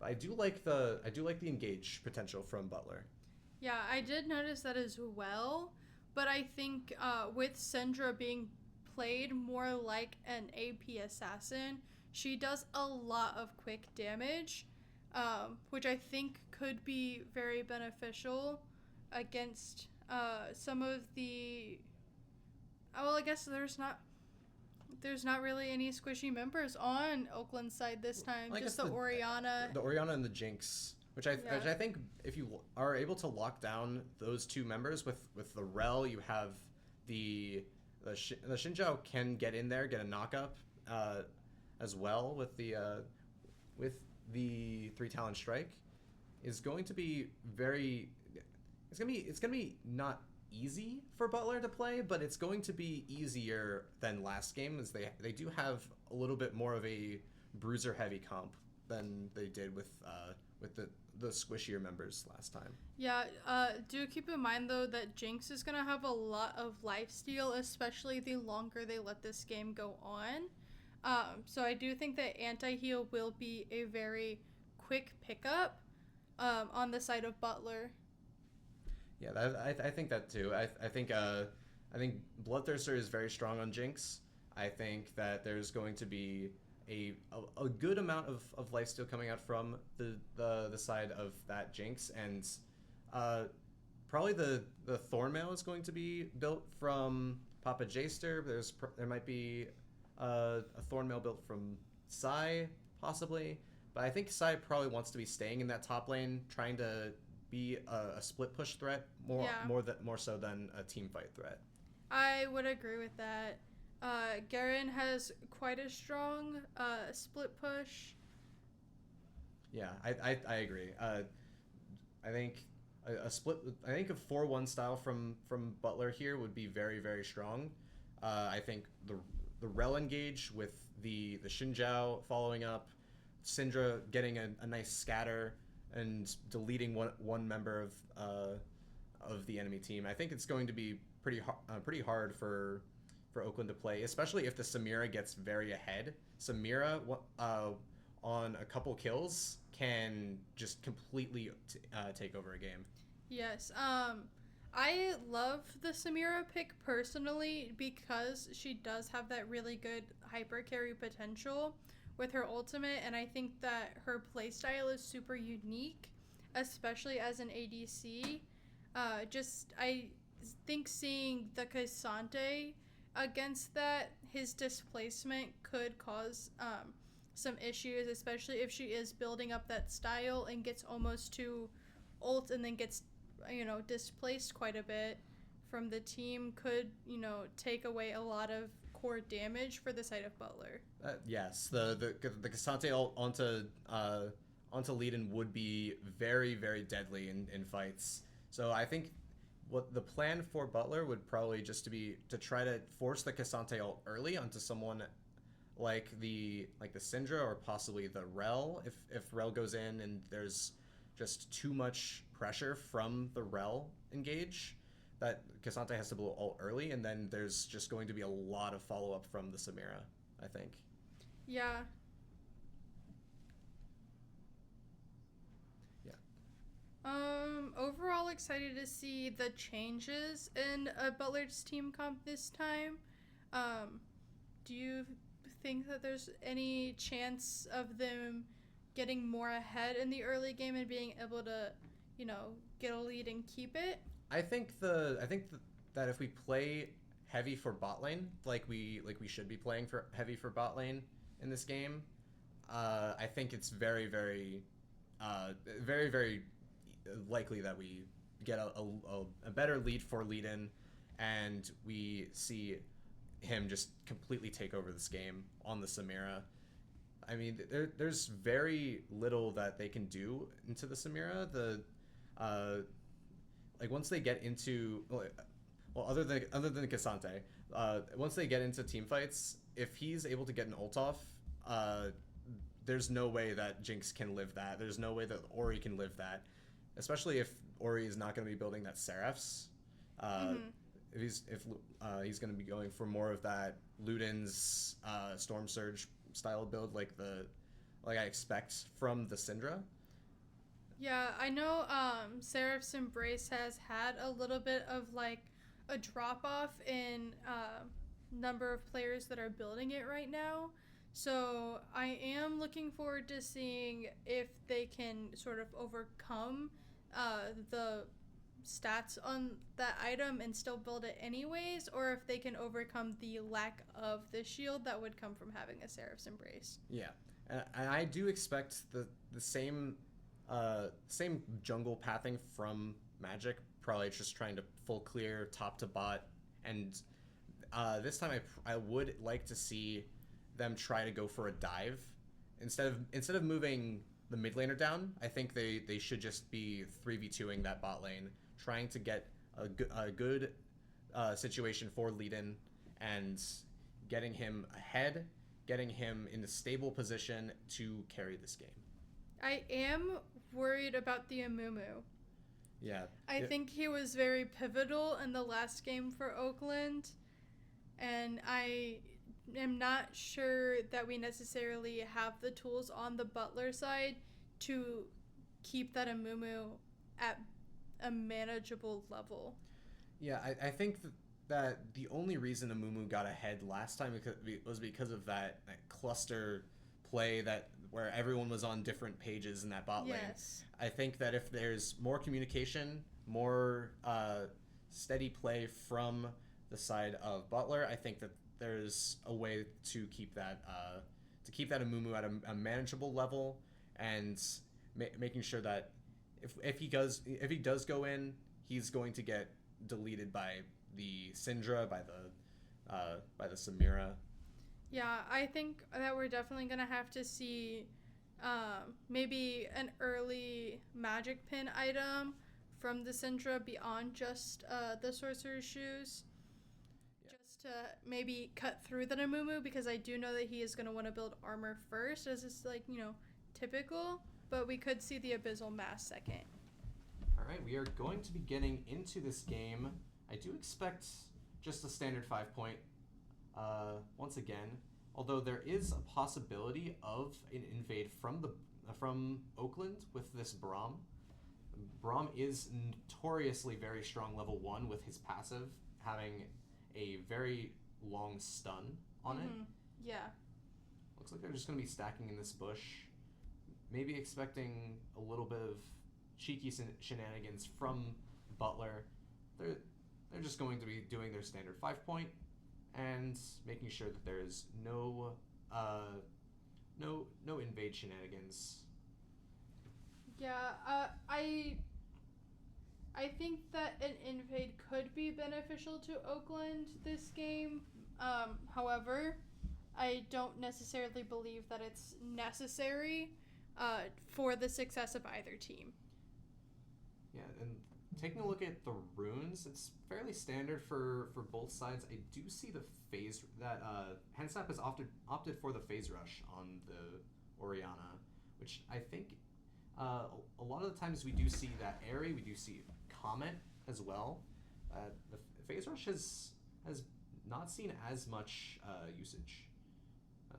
I do like the engage potential from Butler. Yeah, I did notice that as well, but I think with Syndra being played more like an AP assassin, she does a lot of quick damage, which I think could be very beneficial against some of the... Well, I guess there's not really any squishy members on Oakland's side this time. Just the Orianna. The Orianna and the Jinx, which I think if you are able to lock down those two members with the Rel, you have the Xinjiao can get in there, get a knock-up as well with the 3-talent strike, is going to be very... It's gonna be not easy for Butler to play, but it's going to be easier than last game, as they do have a little bit more of a bruiser heavy comp than they did with the squishier members last time. Yeah, do keep in mind though that Jinx is gonna have a lot of lifesteal, especially the longer they let this game go on. So I do think that anti-heal will be a very quick pickup on the side of Butler. Yeah, I think that too. I think Bloodthirster is very strong on Jinx. I think that there's going to be a good amount of lifesteal coming out from the side of that Jinx, and probably the Thornmail is going to be built from Papa Jster. There might be a Thornmail built from Sai possibly, but I think Sai probably wants to be staying in that top lane, trying to be a split push threat more so than a team fight threat. I would agree with that. Garen has quite a strong split push. Yeah, I agree. I think a 4-1 style from Butler here would be very, very strong. I think the Rel engage with the Xinjiao following up, Syndra getting a nice scatter and deleting one member of the enemy team. I think it's going to be pretty hard for Oakland to play, especially if the Samira gets very ahead. Samira on a couple kills can just completely take over a game. Yes. I love the Samira pick personally because she does have that really good hyper carry potential with her ultimate, and I think that her playstyle is super unique, especially as an ADC. I think seeing the Cassante against that, his displacement could cause some issues, especially if she is building up that style and gets almost to ult and then gets displaced quite a bit from the team. Could take away a lot of core damage for the side of Butler. Yes, the Cassante ult onto Leiden would be very, very deadly in fights. So I think what the plan for Butler would probably just to try to force the Cassante ult early onto someone like the Syndra, or possibly the Rel, if Rel goes in and there's just too much pressure from the Rel engage, that Cassante has to blow ult early, and then there's just going to be a lot of follow-up from the Samira, I think. Yeah. Overall excited to see the changes in Butler's team comp this time. do you think that there's any chance of them getting more ahead in the early game and being able to, get a lead and keep it? I think that if we play heavy for bot lane, like we should be playing for heavy for bot lane in this game, I think it's very, very, very, very likely that we get a better lead for lead in, and we see him just completely take over this game on the Samira. I mean, there's very little that they can do into the Samira. Like once they get into, well, other than Cassante, once they get into team fights, if he's able to get an ult off, there's no way that Jinx can live that. There's no way that Ori can live that, especially if Ori is not going to be building that Seraph's. If he's going to be going for more of that Luden's Storm Surge style build, like I expect from the Syndra. Yeah, I know Seraph's Embrace has had a little bit of like a drop off in number of players that are building it right now. So I am looking forward to seeing if they can sort of overcome the stats on that item and still build it anyways, or if they can overcome the lack of the shield that would come from having a Seraph's Embrace. Yeah, and I do expect the same jungle pathing from Magic, probably just trying to full clear top to bot, and this time I would like to see them try to go for a dive instead of moving the mid laner down. I think they should just be 3v2ing that bot lane, trying to get a good situation for lead-in and getting him ahead, getting him in a stable position to carry this game. I am worried about the Amumu. Yeah. I think he was very pivotal in the last game for Oakland, and I am not sure that we necessarily have the tools on the Butler side to keep that Amumu at a manageable level. Yeah, I think that the only reason Amumu got ahead last time was because of that cluster play where everyone was on different pages in that bot lane. Yes. I think that if there's more communication, more steady play from the side of Butler, I think that there's a way to keep that Amumu at a manageable level, and making sure that if he does go in, he's going to get deleted by the Syndra, by the Samira. Yeah, I think that we're definitely going to have to see maybe an early magic pin item from the Syndra beyond just the Sorcerer's Shoes. Yeah. Just to maybe cut through the Amumu, because I do know that he is going to want to build armor first, as is typical, but we could see the Abyssal Mass second. All right, we are going to be getting into this game. I do expect just a standard 5-point once again, although there is a possibility of an invade from Oakland with this Braum. Braum is notoriously very strong level 1 with his passive, having a very long stun on it. Yeah. Looks like they're just going to be stacking in this bush. Maybe expecting a little bit of cheeky shenanigans from Butler. They're just going to be doing their standard 5-point and making sure that there is no invade shenanigans. Yeah, I think that an invade could be beneficial to Oakland this game. However, I don't necessarily believe that it's necessary for the success of either team. Yeah, and taking a look at the runes, it's fairly standard for both sides. I do see the phase that Hensap has opted for the phase rush on the Orianna, which I think a lot of the times we do see that Airy, we do see Comet as well. The phase rush has not seen as much usage.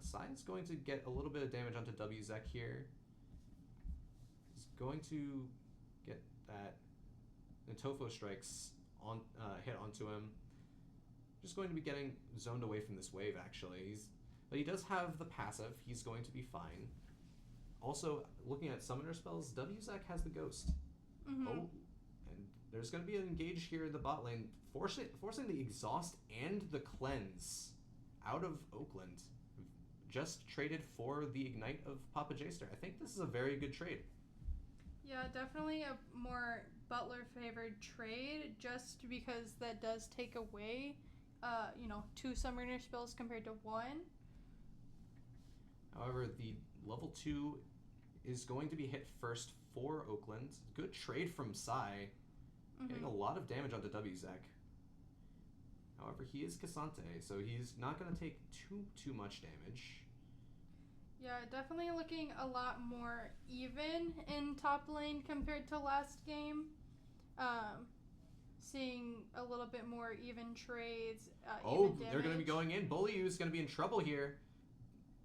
Sai is going to get a little bit of damage onto WZek here. He's going to get that Natofo strikes on hit onto him. just going to be getting zoned away from this wave, actually. But he does have the passive. He's going to be fine. Also, looking at summoner spells, Wzak has the Ghost. Mm-hmm. Oh, and there's going to be an engage here in the bot lane, forcing the Exhaust and the Cleanse out of Oakland. Just traded for the Ignite of Papa Jster. I think this is a very good trade. Yeah, definitely a more Butler favored trade, just because that does take away, 2 summoner spells compared to 1. However, the level 2 is going to be hit first for Oakland. Good trade from Sai, getting a lot of damage onto Wzak. However, he is Cassante, so he's not going to take too much damage. Yeah, definitely looking a lot more even in top lane compared to last game. Seeing a little bit more even trades. Even they're going to be going in. Bulliu is going to be in trouble here.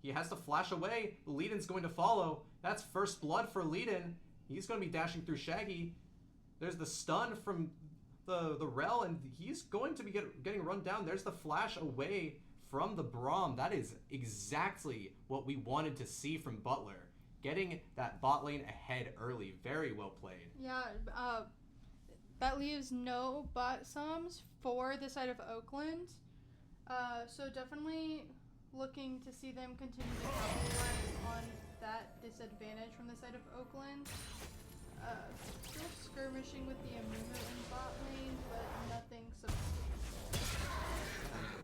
He has to flash away. Leadin's going to follow. That's first blood for Leadin. He's going to be dashing through Shaggy. There's the stun from the Rel, and he's going to be getting run down. There's the flash away from the Braum. That is exactly what we wanted to see from Butler. Getting that bot lane ahead early. Very well played. Yeah, that leaves no bot sums for the side of Oakland. So definitely looking to see them continue to capitalize on that disadvantage from the side of Oakland. Still skirmishing with the Amumu in bot lane, but nothing substantial.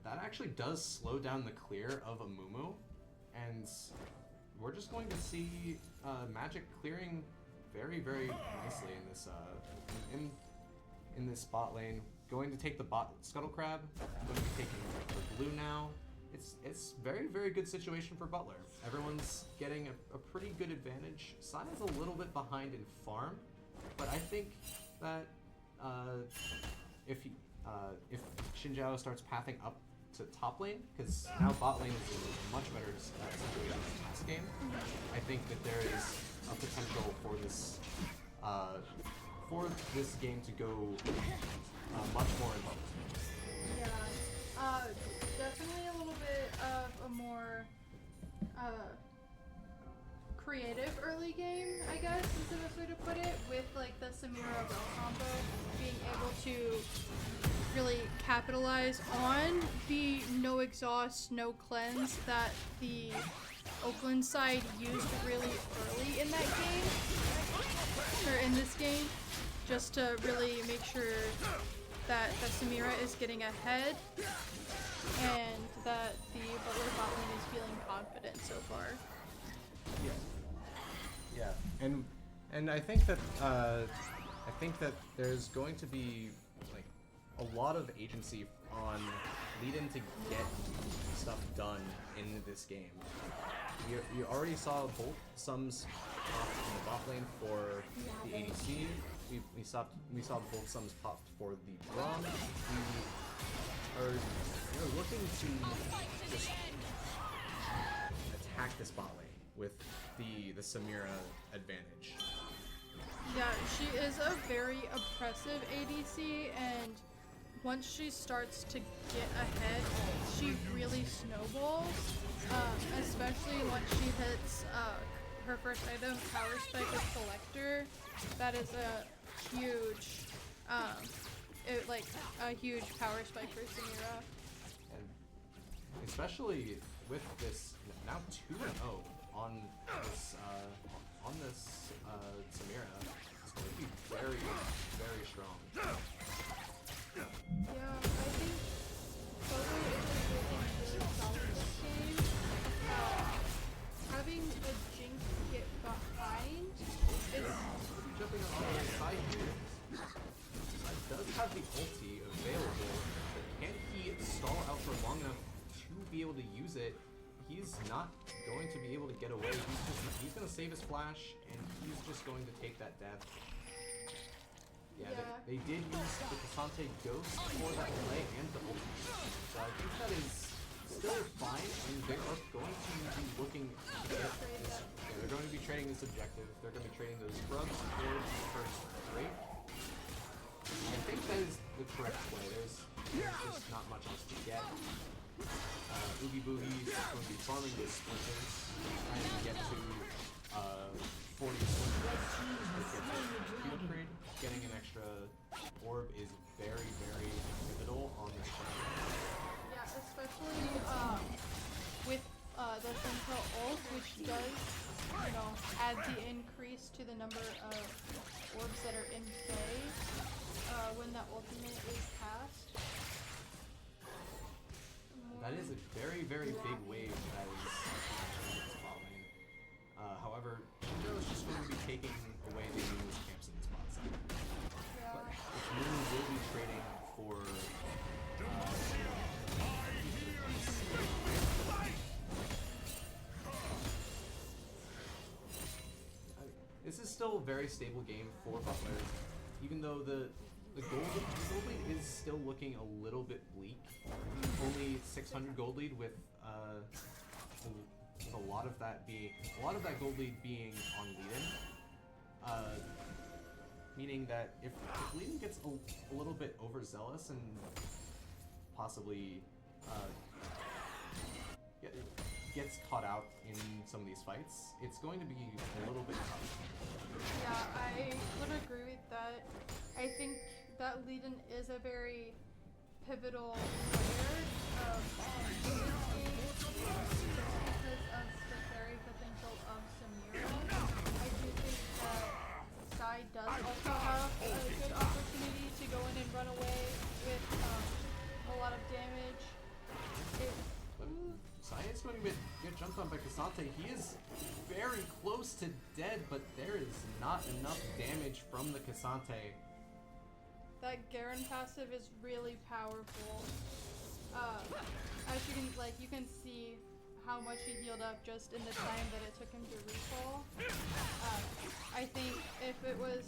That actually does slow down the clear of Amumu, and we're just going to see Magic clearing very, very nicely in this in this bot lane. Going to take the bot Scuttle Crab. Going to be taking the blue now. It's very, very good situation for Butler. Everyone's getting a pretty good advantage. Sai is a little bit behind in farm, but I think that if Xinjiao starts pathing up to top lane, because now bot lane is in a much better situation than last game, I think that there is a potential for this game to go much more in Butler's favor. Yeah, definitely a little bit of a more creative early game, I guess is the best way to put it, with like the Samira Rel combo being able to really capitalize on the no exhaust, no cleanse that the Oakland side used really early in that game, or in this game, just to really make sure that Samira is getting ahead and that the Butler bot lane is feeling confident so far. Yeah, and I think that there's going to be like a lot of agency on Leadin to get stuff done in this game. You already saw both sums popped in the bot lane for the ADC. We saw both sums popped for the Braum. We are looking to just attack this bot lane with the Samira advantage. Yeah, she is a very oppressive ADC, and once she starts to get ahead, she really snowballs, especially once she hits her first item, Power Spike with Collector. That is a huge, a huge power spike for Samira. And especially with this now 2-0 on this Samira, it's going to be very, very strong. Yeah, I think Butler is really solid this game. Having a Jinx get behind is... Jumping on the side here, does have the ulti available, but can he stall out for long enough to be able to use it? He's not going to be able to get away. He's going to save his flash, and he's just going to take that death. Yeah. They did use the Cassante Ghost for that delay and the ulti. So I think that is still fine, and they are going to be looking to get this. Yeah, they're going to be trading this objective. They're going to be trading those scrubs for the first break. I think that is the correct play. There's just not much else to get. Oogie Boogie's going to be farming the splinters, trying to get to 40 splinters. Field trade, getting an extra orb is very, very pivotal on this champion. Yeah, especially with the central ult, which does, you know, add the increase to the number of orbs that are in play when that ultimate is cast. That is a very, very big wave that is in this bot lane. However, Shinjo is just going to be taking away the enemy's camps in this bot side. Yeah. But Moon will be trading for this is still a very stable game for Butler, even though the gold lead is still looking a little bit bleak. Only 600 gold lead with a lot of that gold lead being on Leiden. Meaning that if Leiden gets a little bit overzealous and possibly gets caught out in some of these fights, it's going to be a little bit tough. Yeah, I would agree with that. I think that Leiden is a very pivotal player in this game just because of the carry potential of Samira. I do think that Sai does also have a good opportunity to go in and run away with a lot of damage. Sai is going to get jumped on by Cassante. He is very close to dead, but there is not enough damage from the Cassante. That Garen passive is really powerful. As you can see how much he healed up just in the time that it took him to recall. I think if it was,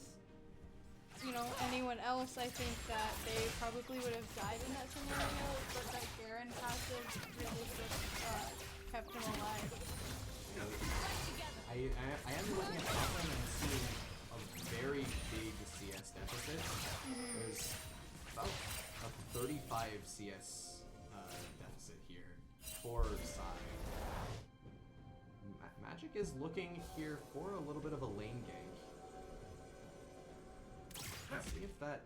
anyone else, I think that they probably would have died in that scenario, but that Garen passive really just kept him alive. I am looking at the and seeing a very big CS deficit. There's about a 35 CS deficit here for Sai. Magic is looking here for a little bit of a lane gank. Let's see if that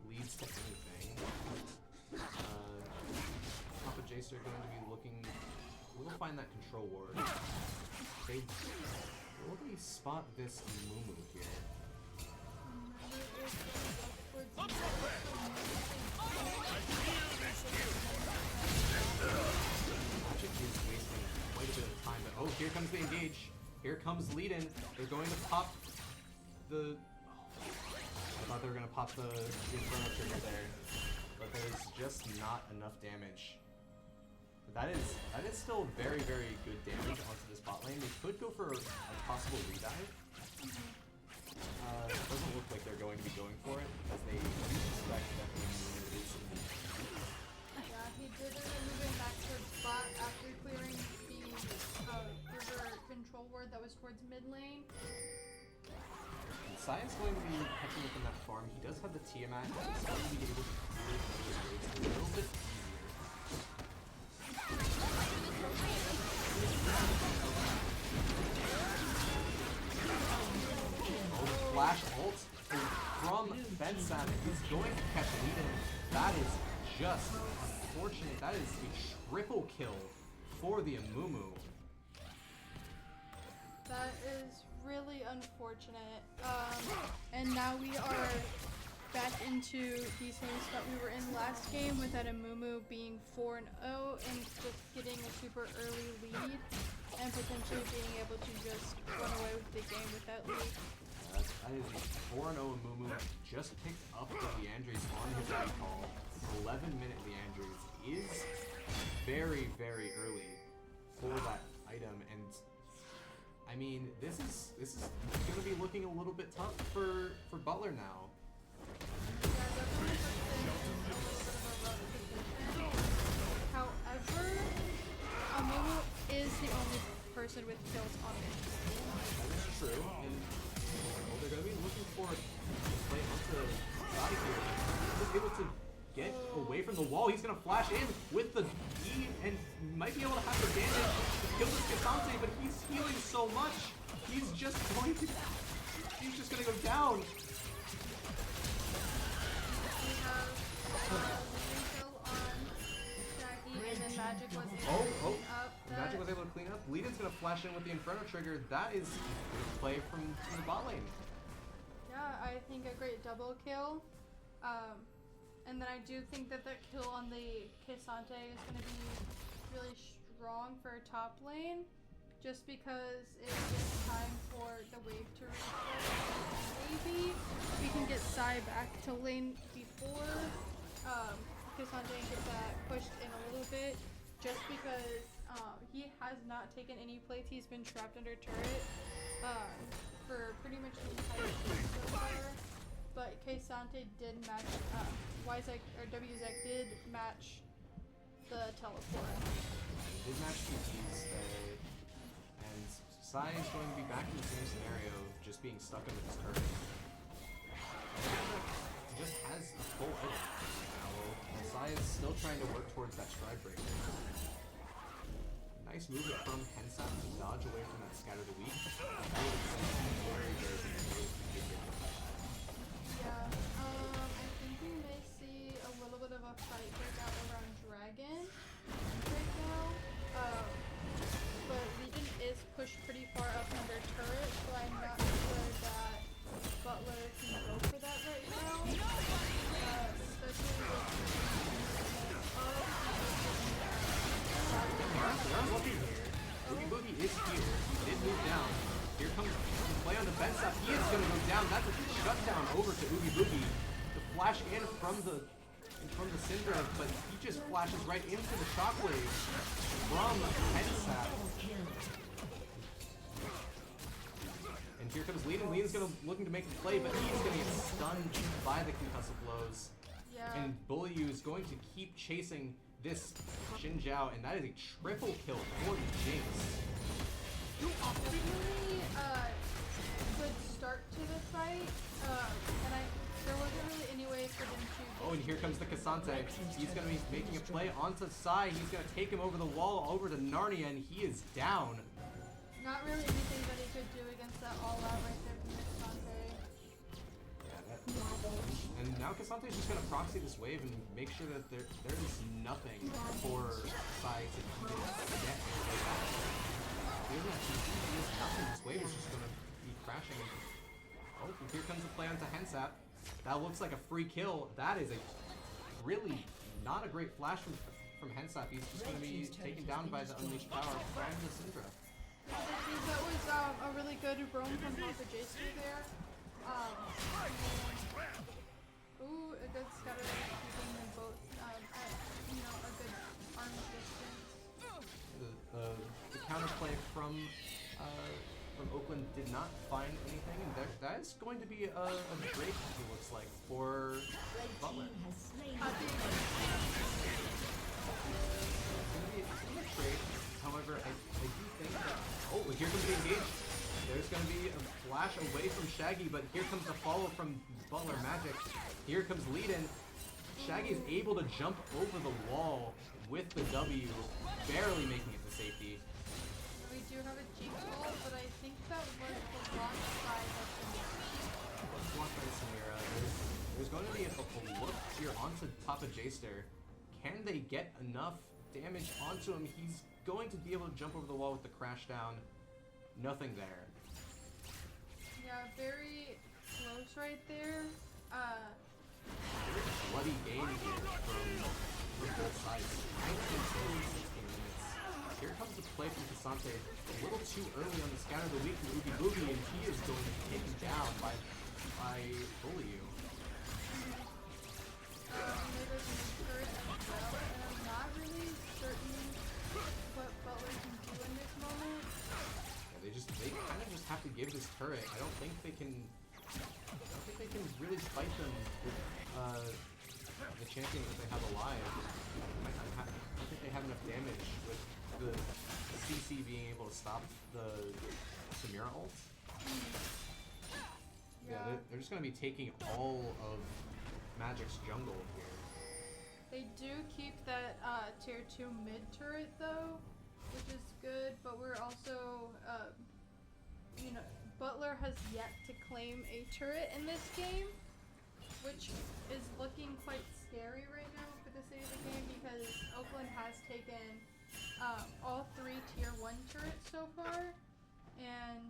leads to anything. Papa Jace are going to be looking. We'll find that control ward. They will they spot this Mumu here? Magic is wasting quite a bit of time, but here comes the engage. Here comes Leiden. They're going to pop the. I thought they were going to pop the Inferno trigger there, but there's just not enough damage. That is still very, very good damage onto this bot lane. They could go for a possible redive. It doesn't look like they're going to be going for it, because they do suspect that the Moon is in the Yeah, he did end up moving back towards bot after clearing the river control ward that was towards mid lane. Sai is going to be catching up in that farm. He does have the Tiamat. He's going to be able to clear the rates a little bit easier. Oh, the flash ult from Bensan. He's going to catch Leiden. That is just unfortunate. That is a triple kill for the Amumu. That is really unfortunate. And now we are back into the same spot we were in last game with that Amumu being 4-0 and just getting a super early lead and potentially being able to just run away with the game with that lead. That is 4-0 Amumu. Just picked up the Leandres on his recall. 11-minute Leandres is very, very early for that item, and I mean, this is going to be looking a little bit tough for Butler now. Yeah, definitely puts in a little bit of a rough position. However, Amumu is the only person with kills on it. That is true, and they're going to be looking for a play onto Sai here. He was able to get away from the wall. He's going to flash in with the E and might be able to have the damage to kill this Cassante, but he's healing so much. He's just going to go down. We have kill on Shaggy, and then Magic was able to clean up that. Magic was able to clean up. Leden's going to flash in with the Inferno trigger. That is a good play from the bot lane. Yeah, I think a great double kill. And then I do think that that kill on the Cassante is going to be really strong for top lane, just because it gives time for the wave to reset. Maybe we can get Sai back to lane before Cassante gets that pushed in a little bit, just because he has not taken any plates. He's been trapped under turret for pretty much the entire game so far. But Cassante did match, Wyzek, or WZek did match the teleport. He did match TPs there, and Sai is going to be back in the same scenario, just being stuck under this turret. He just has a full edge now, and Sai is still trying to work towards that stride breaker. Nice movement from Hensat to dodge away from that scatter the weak. Very, very good. Yeah, I think we may see a little bit of a fight break out around Dragon right now. But Legion is pushed pretty far up under turret, so I'm not sure that Butler can go for that right now. Especially They're looking here. Boogie Boogie is here. He did move down. Here comes the play on the fence up. He is going to go down. That's a shutdown over to Oogie Boogie. The flash in from the Cinder, but he just flashes right into the shockwave from Hensat. And here comes Lean. Lean's looking to make the play, but he's going to get stunned by the concussive blows. Yeah. And Bulyu is going to keep chasing this Xin Zhao, and that is a triple kill for the Jinx. Definitely good start to the fight, and there wasn't really any way for them to. Oh, and here comes the Cassante. He's going to be making a play onto Sai. He's going to take him over the wall, over to Narnia, and he is down. Not really anything that he could do against that all-out right there from Cassante. And now Cassante's just going to proxy this wave and make sure that there is nothing for Sai to get like that. He doesn't have TP, he has nothing. This wave is just going to be crashing. Oh, and here comes the play onto Hensat. That looks like a free kill. That is a really not a great flash from Hensat. He's just going to be taken down by the unleashed power from the Syndra. I think that was a really good roam from Papa Jaster there. Ooh, a good scatter keeping them both at, a good arm distance. The counterplay from Oakland did not find anything, and that is going to be a break, it looks like, for Butler. It's going to be a trade. However, I do think that... Oh, here comes the engage. There's going to be a flash away from Shaggy, but here comes the follow from Butler Magic. Here comes Leadin. Shaggy is able to jump over the wall with the W, barely making it to safety. We do have a Jinx ult, but I think that was the wrong side of the Blocked by Samira. There's going to be a look here onto Papa Jaster. Can they get enough damage onto him? He's going to be able to jump over the wall with the crash down. Nothing there. Yeah, very close right there. Very bloody game here from both sides. 16 minutes. Here comes the play from Cassante. A little too early on the scatter of the week from Oogie Boogie, and he is going to be taken down by Bulyu. There's an turret as well, and I'm not really certain what Butler can do in this moment. Yeah, they kind of just have to give this turret. I don't think they can really fight them with the champions that they have alive. I don't think they have enough damage with the CC being able to stop the Samira ult. Yeah, they're just going to be taking all of Magic's jungle here. They do keep that tier 2 mid turret though, which is good, but we're also, Butler has yet to claim a turret in this game, which is looking quite scary right now for the state of the game because Oakland has taken all 3 tier 1 turrets so far, and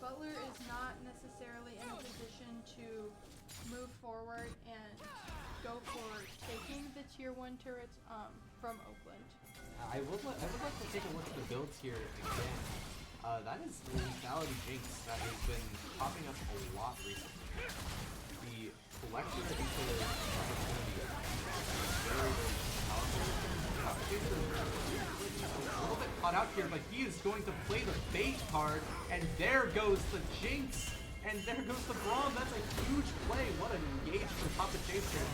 Butler is not necessarily in a position to move forward and go for taking the tier 1 turrets from Oakland. I would like to take a look at the builds here again. That is the lethality jinx that has been popping up a lot recently. The collector into the opportunity is very, very powerful. A little bit caught out here, but he is going to play the bait card, and there goes the jinx. And there goes the Braum. That's a huge play. What an engage from Papa Chaser.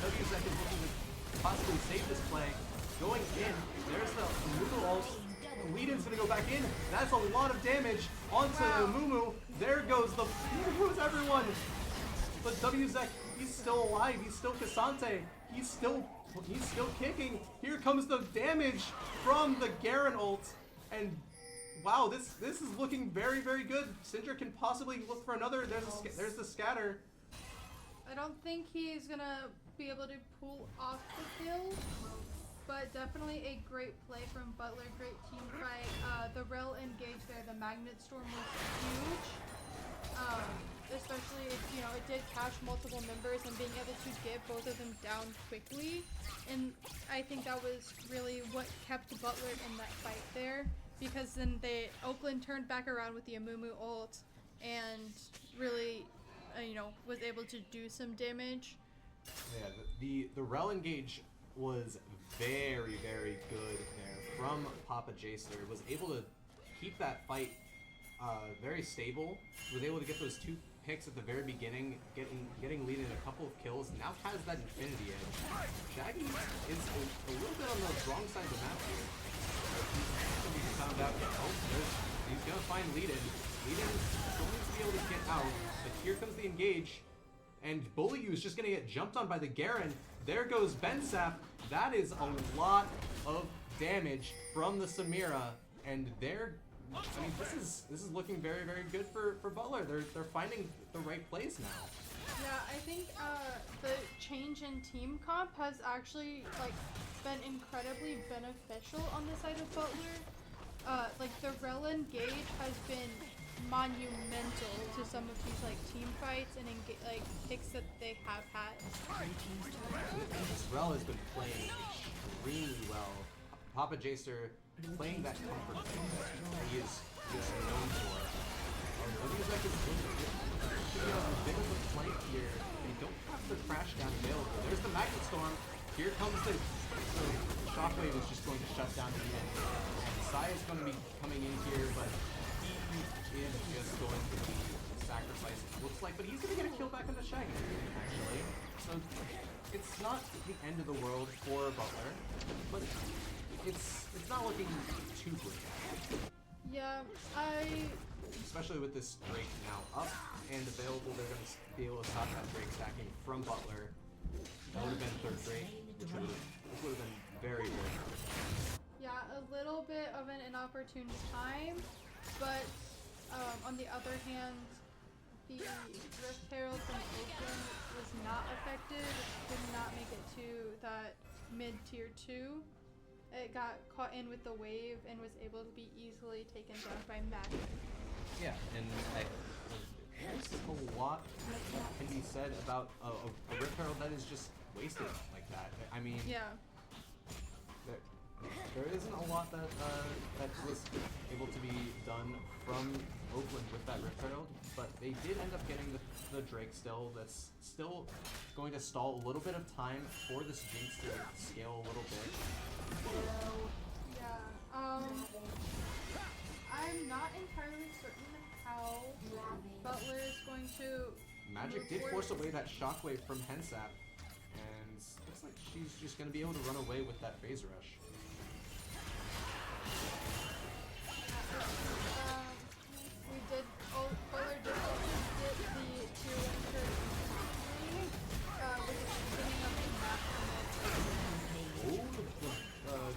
WZEC is looking to possibly save this play. Going in. There's the Mumu ult. The lead-in's going to go back in. That's a lot of damage onto the Mumu. There goes everyone. But WZEC, he's still alive. He's still Cassante. He's still kicking. Here comes the damage from the Garen ult. And wow, this is looking very, very good. Syndra can possibly look for another. There's the scatter. I don't think he's gonna be able to pull off the kill, but definitely a great play from Butler. Great team fight. The rel engage there, the Magnet Storm was huge. Especially if, it did catch multiple members and being able to get both of them down quickly. And I think that was really what kept Butler in that fight there. Because then Oakland turned back around with the Amumu ult and really, was able to do some damage. Yeah, the rel engage was very, very good there from Papa Jaster. Was able to keep that fight very stable. Was able to get those 2 picks at the very beginning, getting lead in a couple of kills. Now has that infinity edge. Shaggy is a little bit on the wrong side of the map here. Found out, he's gonna find lead-in. Lead-in's going to be able to get out, but here comes the engage, and Bully is just gonna get jumped on by the Garen. There goes Bensap. That is a lot of damage from the Samira, and this is looking very, very good for Butler. They're finding the right plays now. Yeah, I think the change in team comp has actually been incredibly beneficial on the side of Butler. The rel engage has been monumental to some of these team fights and picks that they have had. Rel has been playing extremely well. Papa Jaster playing that comfort thing that he is just known for. WZEC is a bit of a flank here. They don't have the crash down available. There's the Magnet Storm. Here comes the Shockwave is just going to shut down the end. And Sai is going to be coming in here, but he is just going to be sacrificed, it looks like. But he's going to get a kill back on the Shaggy, actually. So it's not the end of the world for Butler, but it's not looking too bleak. Yeah, especially with this Drake now up and available, they're going to be able to stop that Drake stacking from Butler. That would have been third Drake, which would have been very, very hard. Yeah, a little bit of an inopportune time, but on the other hand, the Rift Herald from Oakland was not effective. It did not make it to that mid-tier 2. It got caught in with the wave and was able to be easily taken down by Magic. Yeah, and there's a lot that can be said about a Rift Herald that is just wasted like that. I mean, yeah. There isn't a lot that was able to be done from Oakland with that Rift Herald, but they did end up getting the Drake still. That's still going to stall a little bit of time for this Jinx to scale a little bit. Yeah, I'm not entirely certain how Butler is going to Magic did force away that Shockwave from Hensap, and looks like she's just going to be able to run away with that phase rush. Butler did also get the tier 1 turret with the beginning of the map from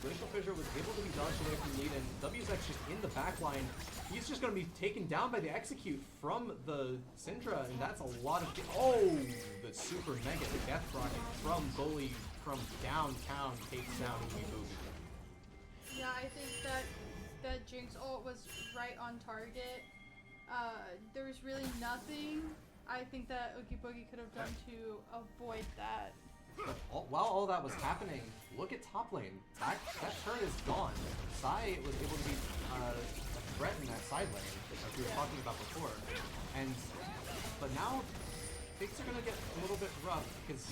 Glacial Fissure was able to be dodged away from lead, and WZX just in the back line. He's just going to be taken down by the execute from the Syndra, and that's a lot of... Oh! The super mega death rocket from Bully from downtown takes down Oogie Boogie. Yeah, I think that Jinx ult was right on target. There was really nothing I think that Oogie Boogie could have done to avoid that. But while all that was happening, look at top lane. That turret is gone. Sai was able to be a threat in that side lane, like we were talking about before. But now things are gonna get a little bit rough because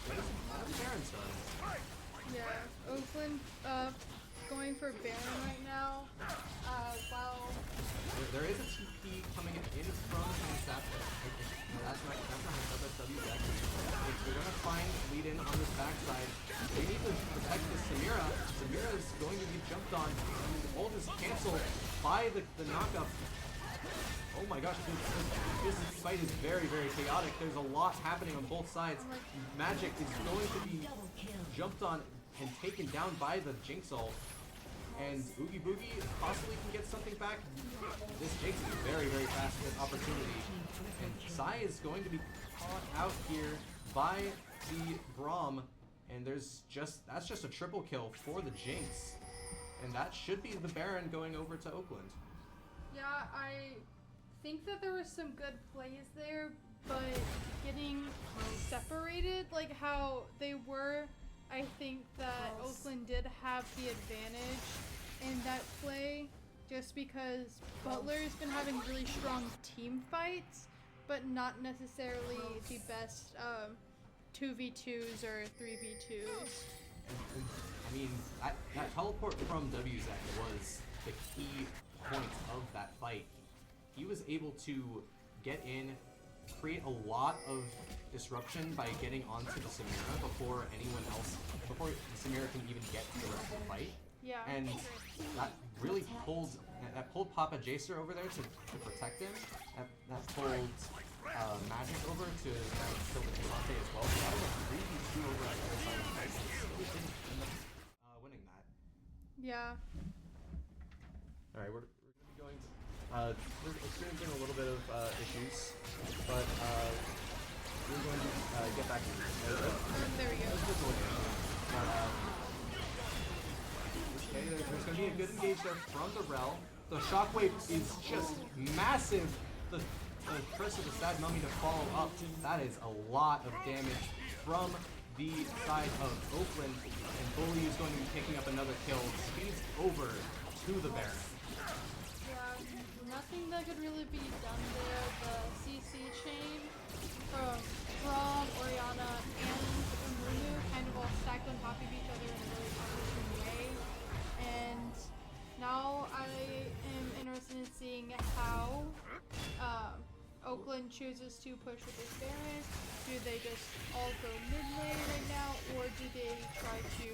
there's Baron's done. Yeah, Oakland going for Baron right now. While there is a TP coming in from Sap. That's not WX. They're gonna find lead in on this backside. They need to protect this Samira. Samira is going to be jumped on. The ult is canceled by the knockup. Oh my gosh, this fight is very, very chaotic. There's a lot happening on both sides. Magic is going to be jumped on and taken down by the Jinx ult. And Oogie Boogie possibly can get something back. This Jinx is very, very fast with opportunity. And Sai is going to be caught out here by the Braum. And that's just a triple kill for the Jinx. And that should be the Baron going over to Oakland. yeah, I think that there was some good plays there, but getting separated like how they were, I think that Oakland did have the advantage in that play just because Butler's been having really strong team fights, but not necessarily the best 2v2s or 3v2s. I mean, that teleport from WZ was the key point of that fight. He was able to get in, create a lot of disruption by getting onto the Samira before the Samira can even get to the rest of the fight. Yeah. And that really pulled Papa Jacer over there to protect him. That pulled Magic over to kill the Devante as well. So that was a 3v2 over on the other side of the fight. He didn't end up winning that. Yeah. Alright, we're going to be going to... we're experiencing a little bit of issues, but we're going to get back into this. There we go. Okay, there's going to be a good engage there from the Rel. The shockwave is just massive. The Curse of the Sad Mummy to follow up. That is a lot of damage from the side of Oakland. And Bully is going to be picking up another kill. Speeds over to the Baron. Yeah, nothing that could really be done there. The CC chain from Oriana, and Umunu kind of all stacked on top of each other in a really opportune way. And now I am interested in seeing how Oakland chooses to push with this Baron. Do they just all go mid lane right now, or do they try to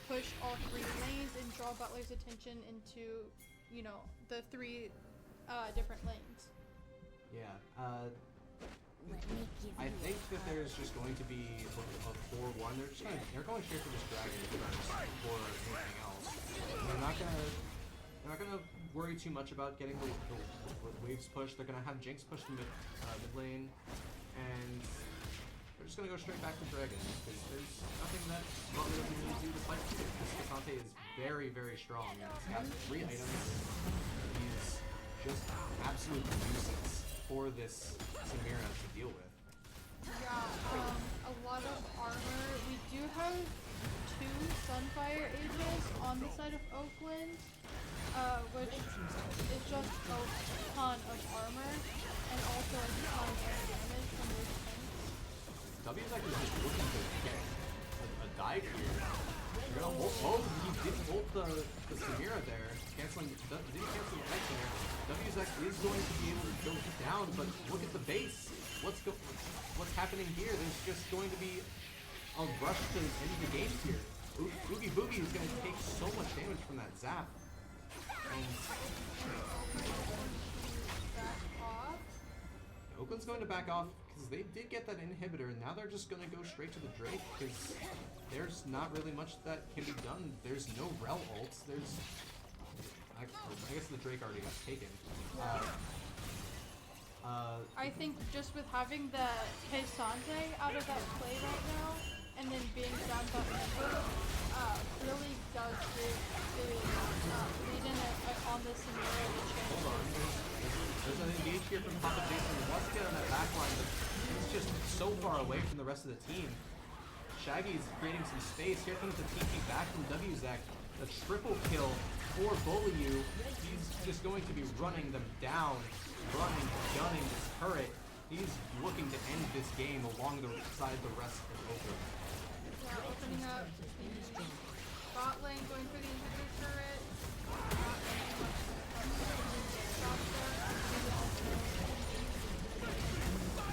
push all three lanes and draw Butler's attention into, you know, the three different lanes? Yeah, I think that there's just going to be a 4-1. They're going straight for this dragon first before anything else. They're not gonna worry too much about getting the waves pushed. They're gonna have Jinx push the mid lane, and they're just gonna go straight back to dragon because there's nothing that Butler doesn't need to do to fight. This Cassante is very, very strong. He's got 3 items. He's just absolute nuisance for this Samira to deal with. Yeah, a lot of armor. We do have 2 Sunfire Aegis on the side of Oakland, which is just a ton of armor and also a ton of damage from their tanks. W's like just looking to get a dive here. You're gonna ult. He didn't ult the Samira there, didn't cancel the effect there. WX is going to be able to go down, but look at the base. What's happening here? There's just going to be a rush to end the game here. Oogie Boogie is going to take so much damage from that zap. And Back off. Oakland's going to back off because they did get that inhibitor, and now they're just going to go straight to the Drake, because there's not really much that can be done. There's no Rel ults. I guess the Drake already got taken. I think just with having the Keisante out of that play right now, and then being down that member, really does give the lead in on this scenario the chance. Hold on, there's an engage here from Papa Jason. He wants to get on that back line, but he's just so far away from the rest of the team. Shaggy's creating some space. Here comes the TP back from WZAC. The triple kill for Bulliu. He's just going to be running them down, gunning this turret. He's looking to end this game alongside the rest of Oakland. Yeah, opening up the bot lane, going for the inhibitor turret.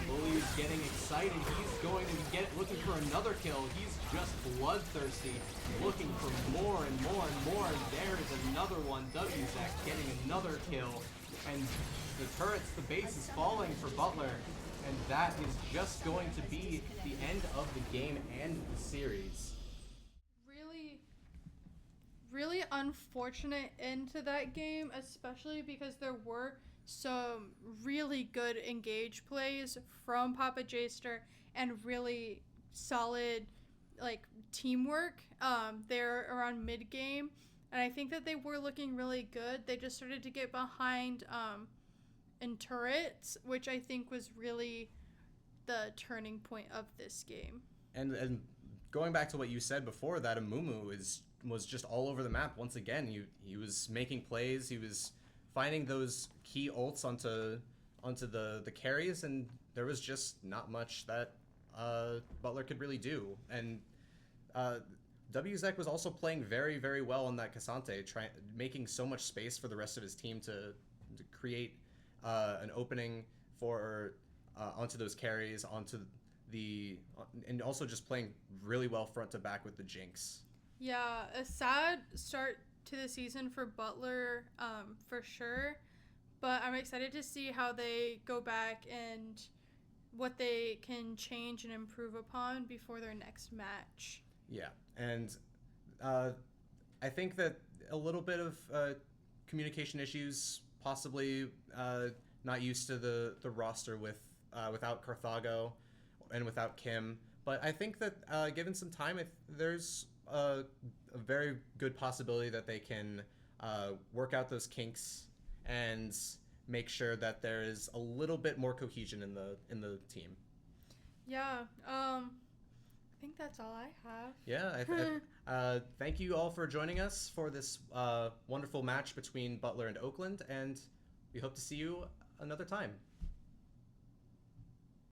Bulliu's getting excited. He's going to be looking for another kill. He's just bloodthirsty, looking for more and more and more. And there is another one. WZAC getting another kill. And the turrets, the base is falling for Butler. And that is just going to be the end of the game and the series. Really unfortunate end to that game, especially because there were some really good engage plays from Papa Jaster and really solid teamwork there around mid game, and I think that they were looking really good. They just started to get behind in turrets, which I think was really the turning point of this game. And going back to what you said before, that Amumu was just all over the map once again. He was making plays. He was finding those key ults onto the carries, and there was just not much that Butler could really do. And WZEC was also playing very, very well on that Cassante, making so much space for the rest of his team to create an opening for onto those carries, and also just playing really well front to back with the Jinx. Yeah, a sad start to the season for Butler, for sure. But I'm excited to see how they go back and what they can change and improve upon before their next match. Yeah, and I think that a little bit of communication issues, possibly not used to the roster without Carthago and without Kim. But I think that given some time, there's a very good possibility that they can work out those kinks and make sure that there is a little bit more cohesion in the team. Yeah, I think that's all I have. Yeah, thank you all for joining us for this wonderful match between Butler and Oakland, and we hope to see you another time.